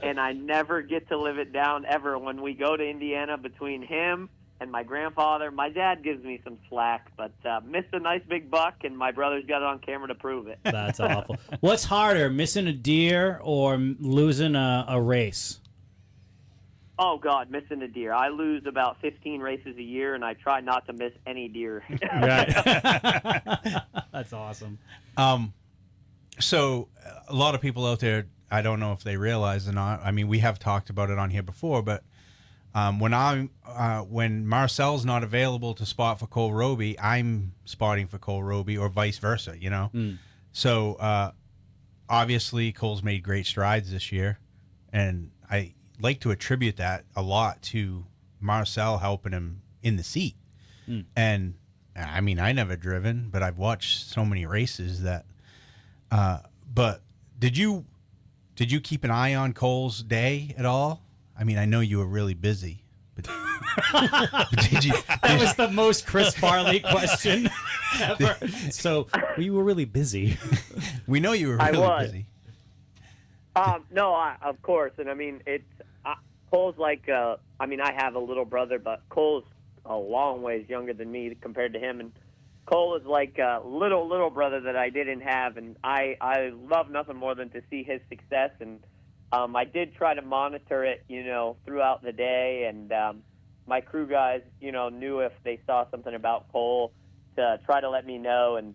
And I never get to live it down ever. When we go to Indiana, between him and my grandfather, my dad gives me some slack, but missed a nice big buck, and my brother's got it on camera to prove it. That's awful. What's harder, missing a deer or losing a race? Oh, God, missing a deer. I lose about 15 races a year, and I try not to miss any deer. Right. That's awesome. So a lot of people out there, I don't know if they realize or not. I mean, we have talked about it on here before, but when Marcel's not available to spot for Cole Roby, I'm spotting for Cole Roby, or vice versa, you know? So obviously Cole's made great strides this year, and I like to attribute that a lot to Marcel helping him in the seat. And I mean, I never driven, but I've watched so many races that but did you keep an eye on Cole's day at all? I mean, I know you were really busy, but That was the most Chris Farley question ever. So, you were really busy. We know you were really busy. No, of course. And I mean, Cole's like, I mean, I have a little brother, but Cole's a long ways younger than me compared to him. And Cole is like a little brother that I didn't have. And I love nothing more than to see his success. And I did try to monitor it, throughout the day. And my crew guys, knew if they saw something about Cole to try to let me know. And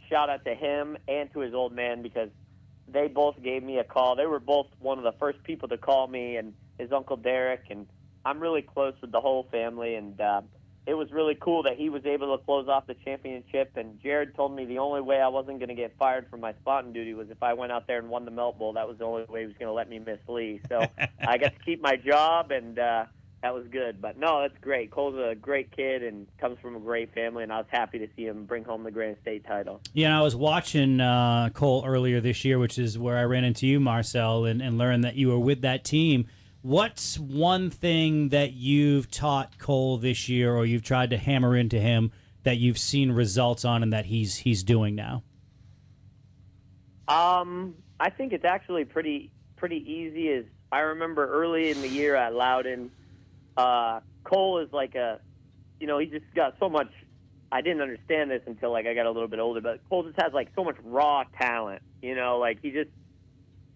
shout out to him and to his old man, because they both gave me a call. They were both one of the first people to call me, and his Uncle Derek, and I'm really close with the whole family, and it was really cool that he was able to close off the championship. And Jared told me the only way I wasn't going to get fired from my spotting duty was if I went out there and won the Melt Bowl. That was the only way he was going to let me miss Lee. So I got to keep my job, and that was good. But no, that's great. Cole's a great kid and comes from a great family, and I was happy to see him bring home the Grand State title. Yeah, I was watching Cole earlier this year, which is where I ran into you, Marcel, and learned that you were with that team. What's one thing that you've taught Cole this year, or you've tried to hammer into him, that you've seen results on and that he's doing now? I think it's actually pretty easy. Is I remember early in the year at Loudon, Cole is like he just got so much. I didn't understand this until I got a little bit older, but Cole just has so much raw talent.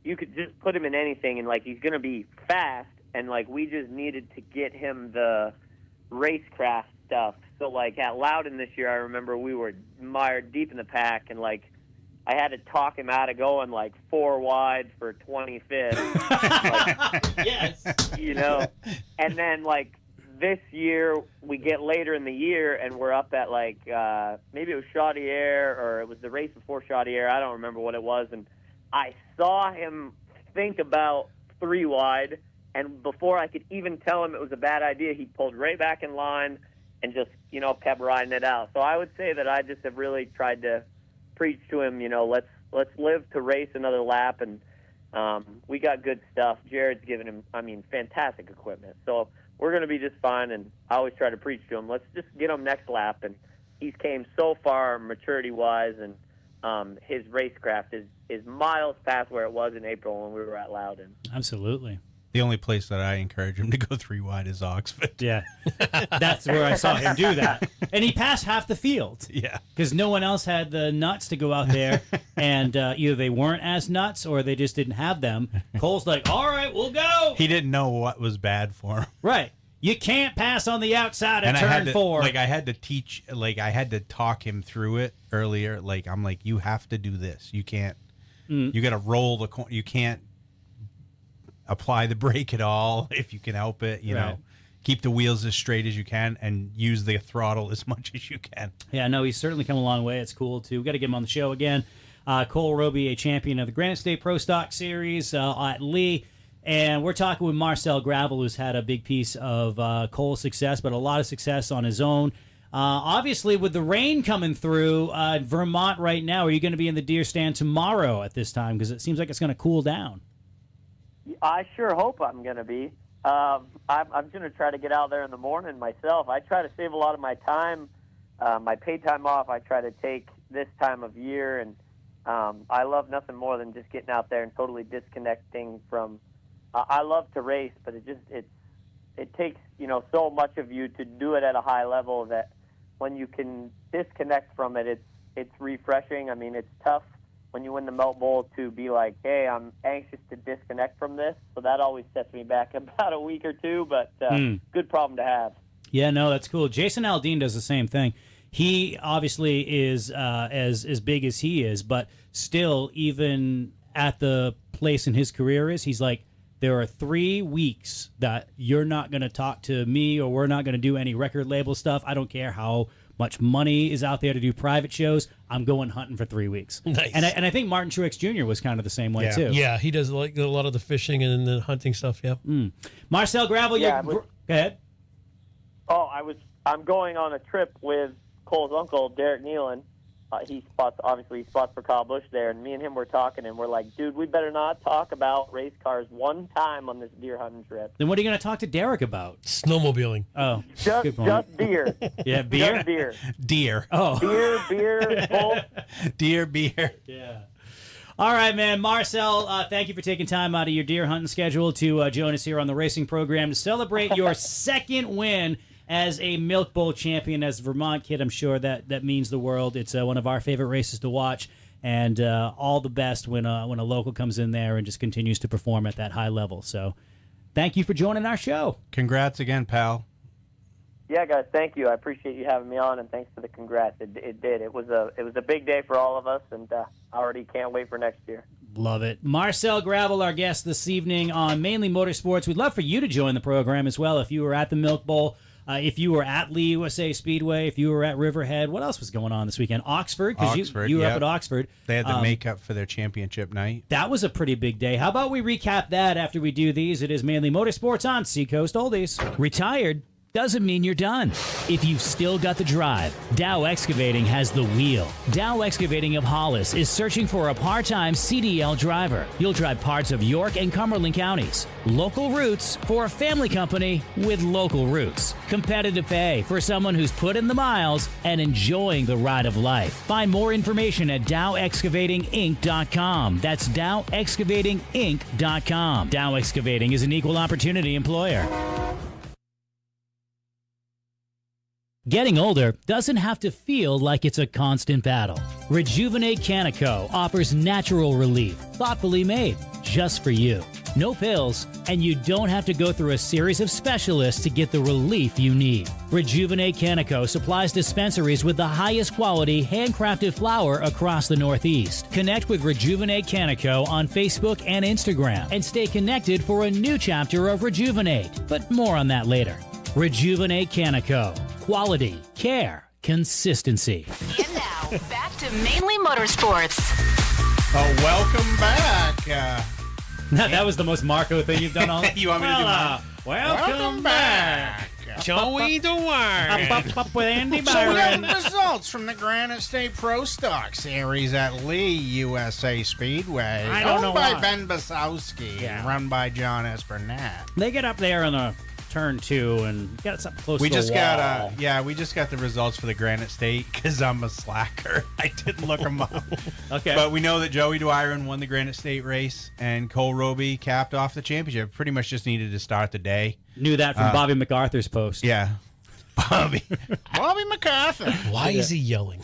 You could just put him in anything, and he's going to be fast. And we just needed to get him the racecraft stuff. So at Loudon this year, I remember we were mired deep in the pack, and I had to talk him out of going 4 wide for 25th. Yes. And then this year we get later in the year and we're up at maybe it was Chaudière, or it was the race before Chaudière. I don't remember what it was, and I saw him think about 3 wide, and before I could even tell him it was a bad idea, he pulled right back in line and just, kept riding it out. So I would say that I just have really tried to preach to him, let's live to race another lap, and we got good stuff. Jared's given him, fantastic equipment. So we're going to be just fine, and I always try to preach to him, let's just get him next lap. And he's came so far maturity-wise, and his racecraft is miles past where it was in April when we were at Loudon. Absolutely. The only place that I encourage him to go 3 wide is Oxford. Yeah. That's where I saw him do that. And he passed half the field. Yeah. Because no one else had the nuts to go out there, and either they weren't as nuts or they just didn't have them. Cole's like, all right, we'll go. He didn't know what was bad for him. Right. You can't pass on the outside of and turn 4. I had to teach, I had to talk him through it earlier. I'm like, you have to do this. You can't, you got to roll the corner. You can't apply the brake at all if you can help it. You know, keep the wheels as straight as you can and use the throttle as much as you can. Yeah, no, he's certainly come a long way. It's cool, too. We've got to get him on the show again. Cole Roby, a champion of the Granite State Pro Stock Series at Lee. And we're talking with Marcel Gravel, who's had a big piece of Cole's success, but a lot of success on his own. Obviously, with the rain coming through Vermont right now, are you going to be in the deer stand tomorrow at this time? Because it seems like it's going to cool down. I sure hope I'm going to be. I'm going to try to get out there in the morning myself. I try to save a lot of my time, my paid time off. I try to take this time of year, and I love nothing more than just getting out there and totally disconnecting from. I love to race, but it takes so much of you to do it at a high level that when you can disconnect from it, it's refreshing. I mean, it's tough when you win the Melt Bowl to be like, hey, I'm anxious to disconnect from this. So that always sets me back about a week or two, but good problem to have. Yeah, no, that's cool. Jason Aldean does the same thing. He obviously is as big as he is, but still, even at the place in his career he's like, there are 3 weeks that you're not going to talk to me, or we're not going to do any record label stuff. I don't care how much money is out there to do private shows. I'm going hunting for 3 weeks. Nice. And I think Martin Truex Jr. was kind of the same way, too. Yeah, he does a lot of the fishing and the hunting stuff, yeah. Marcel Gravel, go ahead. Oh, I'm going on a trip with Cole's uncle, Derek Nealon, he spots for Kyle Busch there, and me and him were talking, and we're like, dude, we better not talk about race cars one time on this deer hunting trip. Then what are you going to talk to Derek about? Snowmobiling. Oh, just deer. Yeah, beer? Just deer. Deer. Oh. Beer, both. Deer, beer. Yeah. All right, man. Marcel, thank you for taking time out of your deer hunting schedule to join us here on the racing program to celebrate your second win as a Milk Bowl champion. As a Vermont kid, I'm sure that means the world. It's one of our favorite races to watch, and all the best when a local comes in there and just continues to perform at that high level. So thank you for joining our show. Congrats again, pal. Yeah, guys, thank you. I appreciate you having me on, and thanks for the congrats. It did. It was a big day for all of us, and I already can't wait for next year. Love it. Marcel Gravel, our guest this evening on Mainly Motorsports. We'd love for you to join the program as well if you were at the Milk Bowl. If you were at Lee USA Speedway, if you were at Riverhead, what else was going on this weekend? Oxford, because you were up at Oxford. They had the makeup for their championship night. That was a pretty big day. How about we recap that after we do these? It is Mainly Motorsports on Seacoast Oldies. Retired doesn't mean you're done. If you've still got the drive, Dow Excavating has the wheel. Dow Excavating of Hollis is searching for a part-time CDL driver. You'll drive parts of York and Cumberland counties. Local routes for a family company with local roots. Competitive pay for someone who's put in the miles and enjoying the ride of life. Find more information at dowexcavatinginc.com. That's dowexcavatinginc.com. Dow Excavating is an equal opportunity employer. Getting older doesn't have to feel like it's a constant battle. Rejuvenate Canico offers natural relief, thoughtfully made, just for you. No pills, and you don't have to go through a series of specialists to get the relief you need. Rejuvenate Canico supplies dispensaries with the highest quality handcrafted flour across the Northeast. Connect with Rejuvenate Canico on Facebook and Instagram, and stay connected for a new chapter of Rejuvenate. But more on that later. Rejuvenate Canico. Quality, care, consistency. And now, back to Mainly Motorsports. Oh, welcome back. That was the most Marco thing you've done all You want me to do mine? Welcome back. Joey Dewar. Up with Andy So we Byron. have results from the Granite State Pro Stock Series at Lee USA Speedway. I don't know owned by why. Ben Basowski and run by John Espernat. They get up there on the turn 2 and got something close We to the just wall. we just got the results for the Granite State because I'm a slacker. I didn't look them up. Okay. But we know that Joey Dwyer won the Granite State race and Cole Roby capped off the championship. Pretty much just needed to start the day. Knew that from Bobby MacArthur's post. Yeah. Bobby MacArthur. Why is he yelling?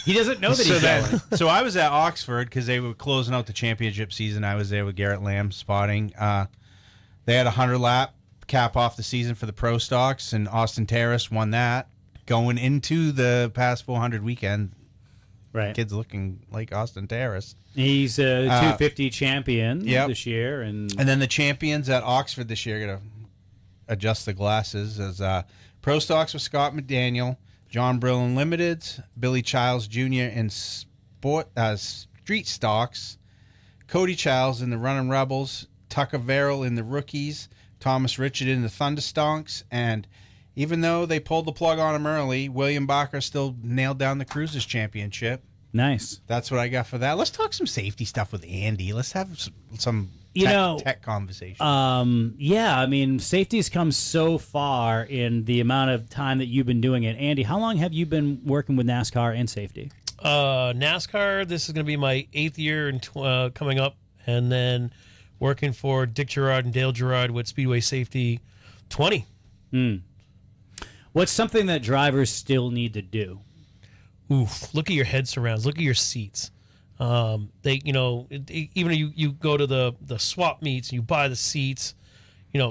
He doesn't know that he's yelling. So I was at Oxford because they were closing out the championship season. I was there with Garrett Lamb spotting. They had a 100-lap cap off the season for the Pro Stocks, and Austin Terrace won that. Going into the past 400 weekend, Right. kid's looking like Austin Terrace. He's a 250 champion this year. And then the champions at Oxford this year got to adjust the glasses as Pro Stocks with Scott McDaniel, John Brill in Limiteds, Billy Childs Jr. in Street Stocks, Cody Childs in the Running Rebels, Tucker Verrill in the Rookies, Thomas Richard in the Thunderstonks, and even though they pulled the plug on him early, William Barker still nailed down the Cruisers Championship. nice. That's what I got for that. Let's talk some safety stuff with Andy. Let's have some tech conversation. Yeah, I mean, safety's come so far in the amount of time that you've been doing it. Andy, how long have you been working with NASCAR and safety? NASCAR, this is going to be my 8th year coming up, and then working for Dick Gerard and Dale Gerard with Speedway Safety 20. What's something that drivers still need to do? Oof, look at your head surrounds, look at your seats. Even you go to the swap meets, you buy the seats,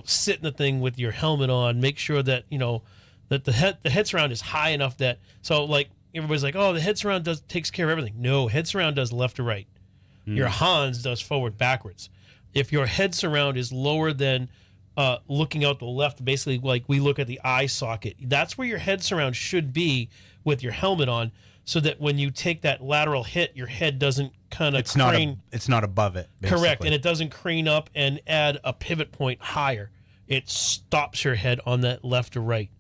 sit in the thing with your helmet on, make sure that, that the head surround is high enough that, so like everybody's like, oh, the head surround takes care of everything. No, head surround does left to right. Your Hans does forward backwards. If your head surround is lower than looking out the left, basically like we look at the eye socket, that's where your head surround should be with your helmet on, so that when you take that lateral hit, your head doesn't kind of crane. It's not above it. Basically. Correct, and it doesn't crane up and add a pivot point higher. It stops your head on that left or right.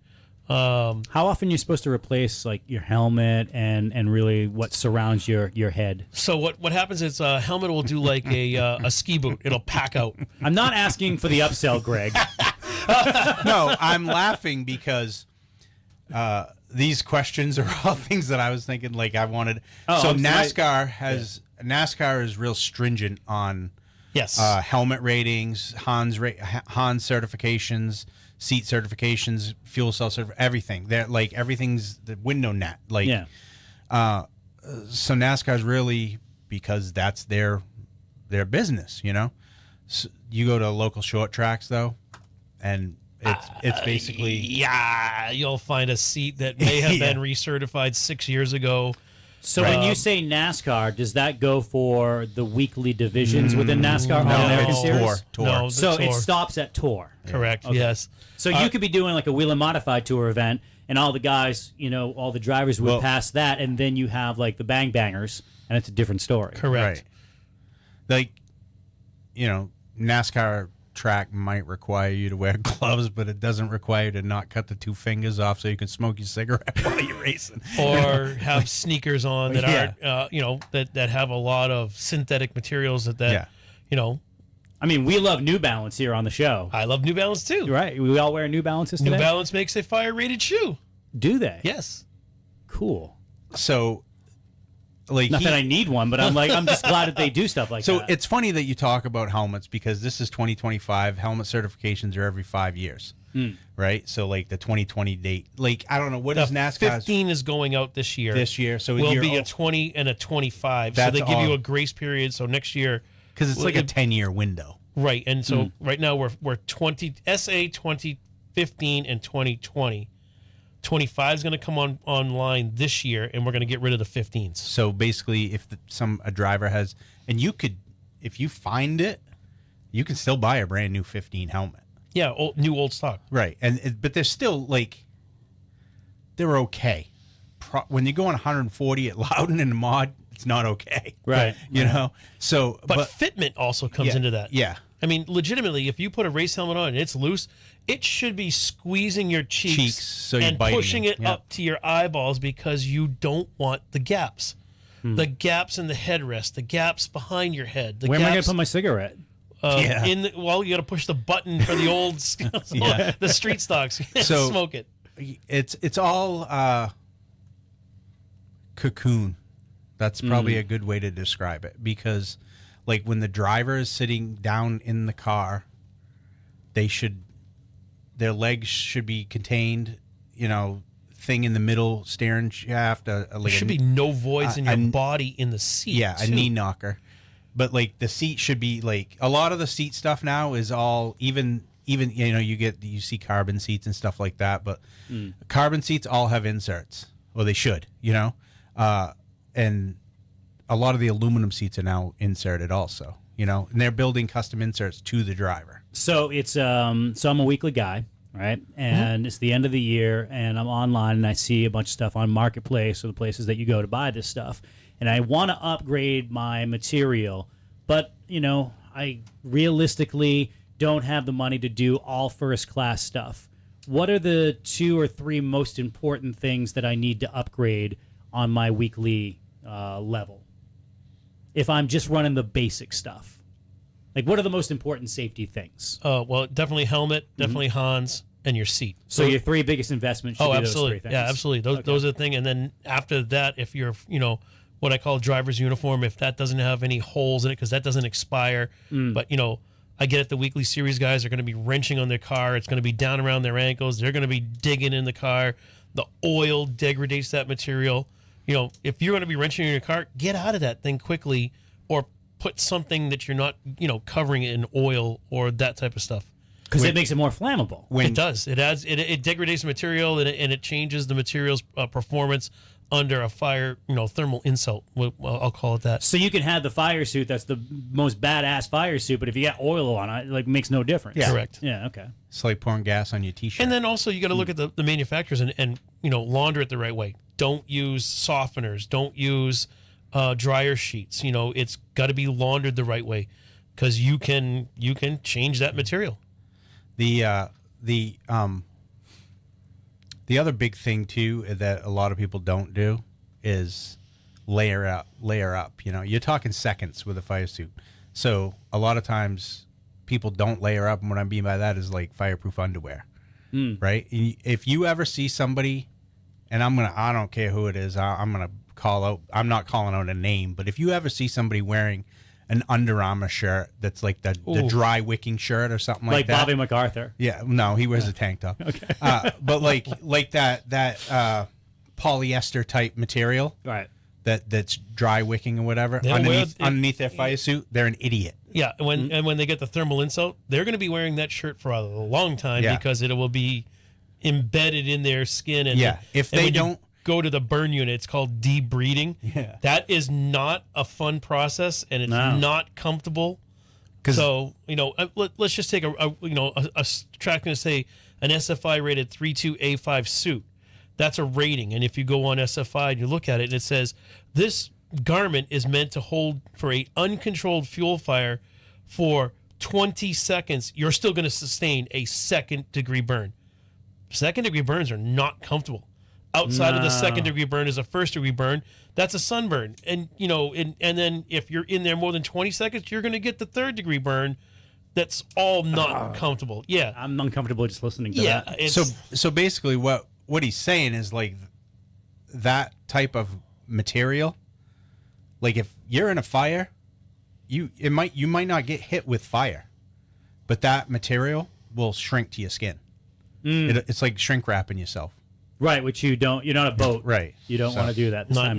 How often are you supposed to replace like your helmet and really what surrounds your head? So what happens is a helmet will do like a ski boot. It'll pack out. I'm not asking for the upsell, Greg. No, I'm laughing because these questions are all things that I was thinking like I wanted. So NASCAR is real stringent on helmet ratings, Hans certifications, seat certifications, fuel cell everything. They're like everything's the window net. Like so NASCAR's really, because that's their business, you know. So you go to local short tracks though, and it's basically you'll find a seat that may have been recertified 6 years ago. So when you say NASCAR, does that go for the weekly divisions within NASCAR? No, it's Series? Tour. No, So Tour. it stops at Tour. Correct. Okay. Yes. So you could be doing like a Wheel and Modified Tour event, and all the guys, all the drivers would pass that, and then you have like the Bang Bangers, and it's a different story. Correct. Right. Like, NASCAR track might require you to wear gloves, but it doesn't require you to not cut the 2 fingers off so you can smoke your cigarette while you're racing, or have sneakers on that aren't, that have a lot of synthetic materials that. I mean, we love New Balance here on the show. I love New Balance too. Right? We all wear New Balances today. New Balance makes a fire-rated shoe. Do they? Yes. Cool. So, like, not that I need one, but I'm just glad that they do stuff like that. So it's funny that you talk about helmets because this is 2025. Helmet certifications are every 5 years, right? So like the 2020 date, like I don't know what is NASCAR. 15 is going out this year. So will be a 20 and a 25. So they give you a grace period. So next year, because it's like a 10-year window, right? And so right now we're 20 SA 2015 and 2020. 25 is going to come online this year, and we're going to get rid of the 15s. So basically, if a driver has, and you could, if you find it, you can still buy a brand new 15 helmet. Yeah, old stock. Right, but they're still like, they're okay. When you go on 140 at Loudon in the mod, it's not okay. Right. You know. So, but fitment also comes into that. Yeah. I mean, legitimately, if you put a race helmet on and it's loose, it should be squeezing your cheeks so you're and biting pushing it up to your eyeballs because you don't want the gaps. The gaps in the headrest, the gaps behind your head. Where am I going to put my cigarette? You got to push the button for the old, the street stocks. So smoke it. It's all cocoon. That's probably a good way to describe it because, like, when the driver is sitting down in the car, their legs should be contained. Thing in the middle, steering shaft. There should be no voids in your body in the seat. Yeah, a knee knocker. But like the seat should be like a lot of the seat stuff now is all even you see carbon seats and stuff like that. But carbon seats all have inserts, or they should. And a lot of the aluminum seats are now inserted also. And they're building custom inserts to the driver. So it's I'm a weekly guy. Right, and it's the end of the year, and I'm online, and I see a bunch of stuff on Marketplace or the places that you go to buy this stuff, and I want to upgrade my material, but I realistically don't have the money to do all first class stuff. What are the 2 or 3 most important things that I need to upgrade on my weekly level if I'm just running the basic stuff? Like, what are the most important safety things? Well, definitely helmet, definitely Hans, and your seat. So your 3 biggest investments should be absolutely. those 3 things. Yeah, absolutely. Those are the thing. And then after that, if you're, what I call driver's uniform, if that doesn't have any holes in it, because that doesn't expire. But, I get it, the weekly series guys are going to be wrenching on their car. It's going to be down around their ankles. They're going to be digging in the car. The oil degrades that material. If you're going to be wrenching in your car, get out of that thing quickly, or put something that you're not, covering it in oil or that type of stuff. Because it makes it more flammable. It does. It adds. It degrades the material and it changes the material's performance under a fire, thermal insult. Well, I'll call it that. So you can have the fire suit that's the most badass fire suit, but if you got oil on it, it makes no difference. Yeah. Correct. Yeah. Okay. It's like pouring gas on your T-shirt. And then also you got to look at the manufacturers and launder it the right way. Don't use softeners. Don't use dryer sheets. It's got to be laundered the right way, because you can The other big thing too that a lot of people don't do is layer up. You know, you're talking seconds with a fire suit. So a lot of times people don't layer up, and what I mean by that is like fireproof underwear, right? If you ever see somebody, and I don't care who it is, I'm gonna call out. I'm not calling out a name, but if you ever see somebody wearing an Under Armour shirt that's like the dry wicking shirt or something like that, Bobby MacArthur. Yeah, no, he wears a tank top. Okay, but like that polyester type material, right? That's dry wicking or whatever underneath their fire suit, they're an idiot. Yeah, when they get the thermal insult, they're going to be wearing that shirt for a long time because it will be embedded in their skin. And if they don't go to the burn unit, it's called debreeding. Yeah, that is not a fun process, and it's not comfortable. So let's just take a track and say an SFI rated 32A5 suit. That's a rating, and if you go on SFI and you look at it, and it says this garment is meant to hold for a uncontrolled fuel fire for 20 seconds. You're still going to sustain a second-degree burn. Second-degree burns are not comfortable. Outside of the second-degree burn is a first-degree burn. That's a sunburn, and and then if you're in there more than 20 seconds, you're going to get the third-degree burn. That's all not comfortable. Yeah, I'm uncomfortable just listening to that. So basically, what he's saying is like that type of material, like if you're in a fire, you might not get hit with fire, but that material will shrink to your skin. It's like shrink wrapping yourself. Right, which you don't. You're not a boat. Right. You don't want to do that. It's not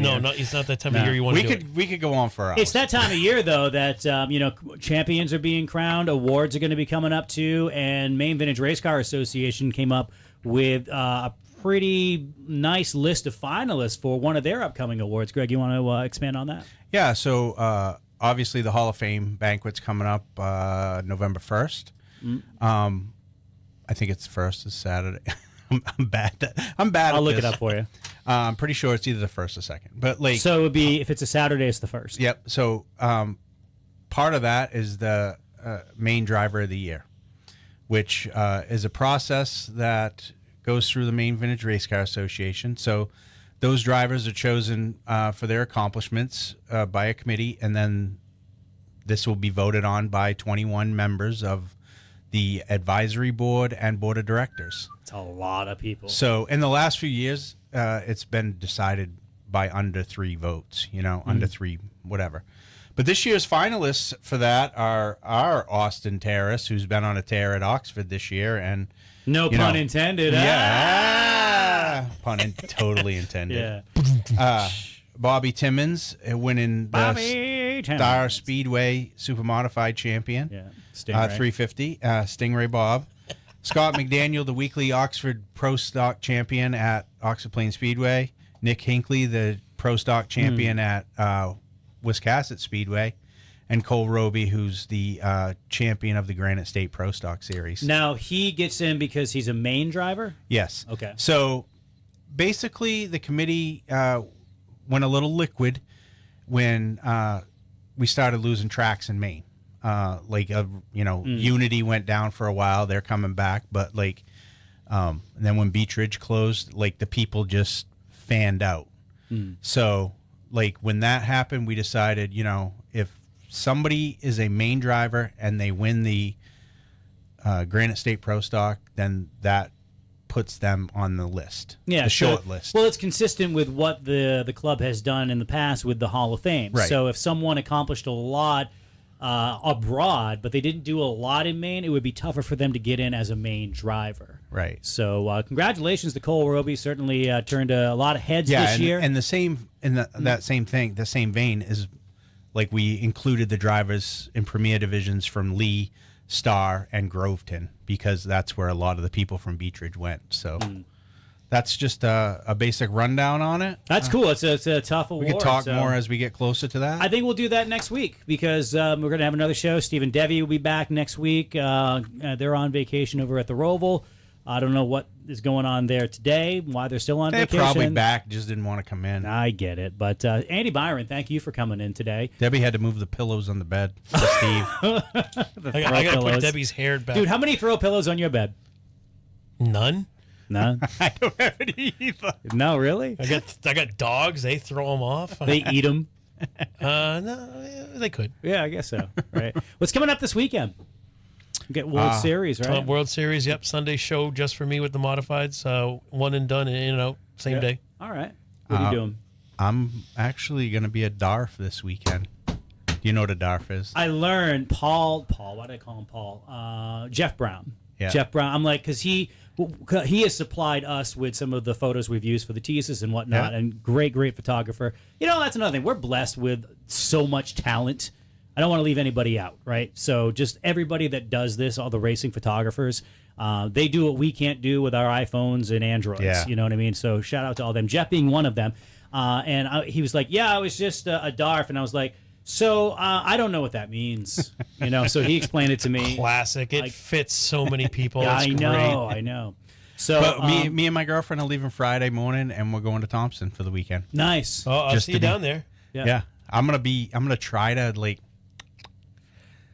that time of year you want to do it. We could go on for hours. It's that time of year though that champions are being crowned, awards are going to be coming up too, and Maine Vintage Race Car Association came up with a pretty nice list of finalists for one of their upcoming awards. Greg, you want to expand on that? Yeah, so obviously the Hall of Fame banquet's coming up November 1st. I think it's first is Saturday. I'm bad. I'll look it up for you. I'm pretty sure it's either the first or second. But so it would be if it's a Saturday, it's the first. Yep. So part of that is the Main Driver of the Year, which is a process that goes through the Maine Vintage Race Car Association. So those drivers are chosen for their accomplishments by a committee, and then this will be voted on by 21 members of the advisory board and board of directors. It's a lot of people. So in the last few years, it's been decided by under 3 votes, under 3, whatever. But this year's finalists for that are Austin Terrace, who's been on a tear at Oxford this year, and no pun intended. Totally intended. Yeah. Bobby Timmons winning the Star Speedway Super Modified Champion. Yeah. 350. Stingray Bob. Scott McDaniel, the weekly Oxford Pro Stock Champion at Oxford Plain Speedway. Nick Hinckley, the Pro Stock Champion at Wiscasset Speedway. And Cole Roby, who's the champion of the Granite State Pro Stock Series. Now, he gets in because he's a main driver? Yes. Okay. So, basically, the committee went a little liquid when we started losing tracks in Maine. Unity went down for a while. They're coming back. But, and then when Beech Ridge closed, the people just fanned out. So, when that happened, we decided, if somebody is a main driver and they win the Granite State Pro Stock, then that puts them on the list, the short list. Well, it's consistent with what the club has done in the past with the Hall of Fame. Right. So if someone accomplished a lot abroad, but they didn't do a lot in Maine, it would be tougher for them to get in as a main driver. Right. So congratulations to Cole Roby. Certainly turned a lot of heads this year. And the same that same thing, the same vein is we included the drivers in premier divisions from Lee, Star, and Groveton because that's where a lot of the people from Beech Ridge went. So that's just a basic rundown on it. That's cool. It's a tough award. We can talk more as we get closer to that. I think we'll do that next week because we're going to have another show. Stephen Devy will be back next week. They're on vacation over at the Roval. I don't know what is going on there today, why they're still on vacation. They're probably back, just didn't want to come in. I get it. But Andy Byron, thank you for coming in today. Debbie had to move the pillows on the bed for Steve. I got to put Debbie's hair back. Dude, how many throw pillows on your bed? None. No, I don't have any either. No, really? I got dogs. They throw them off. They eat them. No, they could. Yeah, I guess so. Right. What's coming up this weekend? We get World Series, right? World Series. Yep. Sunday show just for me with the modifieds. One and done, in and out, same day. All right. What are you doing? I'm actually going to be at DARF this weekend. Do you know what a DARF is? I learned Paul. Why did I call him Paul? Jeff Brown. Yeah. Jeff Brown. I'm like, because he has supplied us with some of the photos we've used for the teases and whatnot, and great photographer. You know, that's another thing. We're blessed with so much talent. I don't want to leave anybody out, right? So just everybody that does this, all the racing photographers, they do what we can't do with our iPhones and Androids. Yeah. You know what I mean? So shout out to all them. Jeff being one of them. He was like, yeah, I was just a DARF. And I was like, so I don't know what that means. You know, so he explained it to me. Classic. It fits so many people. Yeah, It's I know. So But me and my girlfriend are leaving Friday morning, and we're going to Thompson for the weekend. Nice. Oh, I'll see you down there. Yeah. I'm gonna try to like.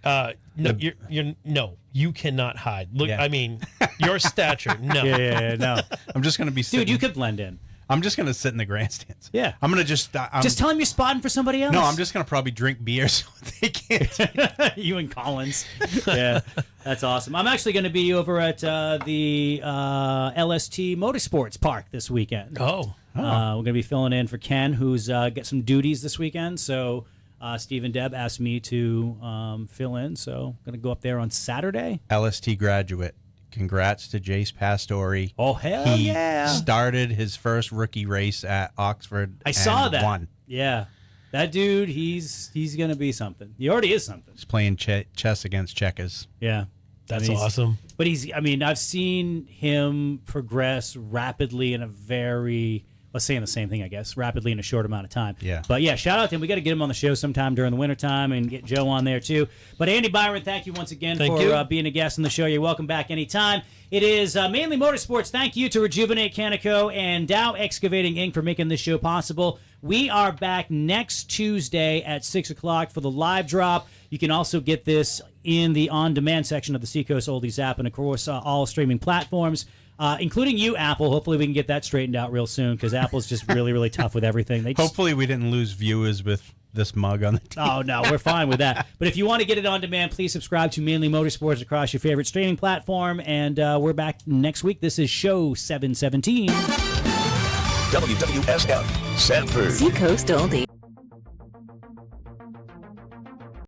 No, you cannot hide. Look, Yeah. I mean, your stature. No. Yeah, no. I'm just gonna be. Dude, you could blend in. I'm just gonna sit in the grandstands. Yeah. I'm gonna just. Just tell him you're spotting for somebody else. No, I'm just gonna probably drink beer so they can't. You and Collins. Yeah, that's awesome. I'm actually going to be over at the LST Motorsports Park this weekend. Oh. We're going to be filling in for Ken, who's got some duties this weekend. So Steve and Deb asked me to fill in. So I'm going to go up there on Saturday. LST graduate. Congrats to Jace Pastore. Oh, hell he yeah. started his first rookie race at Oxford. I saw that. Won. Yeah. That dude, he's going to be something. He already is something. He's playing chess against checkers. Yeah. That's awesome. But I've seen him progress rapidly in a saying the same thing, I guess, rapidly in a short amount of time. Yeah. But yeah, shout out to him. We got to get him on the show sometime during the wintertime and get Joe on there too. But Andy Byron, thank you once again for being a guest on the show. You're welcome back anytime. It is Mainly Motorsports. Thank you to Rejuvenate Canico and Dow Excavating Inc. for making this show possible. We are back next Tuesday at 6 o'clock for the live drop. You can also get this in the on-demand section of the Seacoast Oldies app and, of course, all streaming platforms. Including you, Apple. Hopefully we can get that straightened out real soon because Apple's just really, really tough with everything. Hopefully we didn't lose viewers with this mug on the team. Oh, no, we're fine with that. But if you want to get it on demand, please subscribe to Mainly Motorsports across your favorite streaming platform. And we're back next week. This is show 717. WWSF, Sanford. Seacoast Oldie.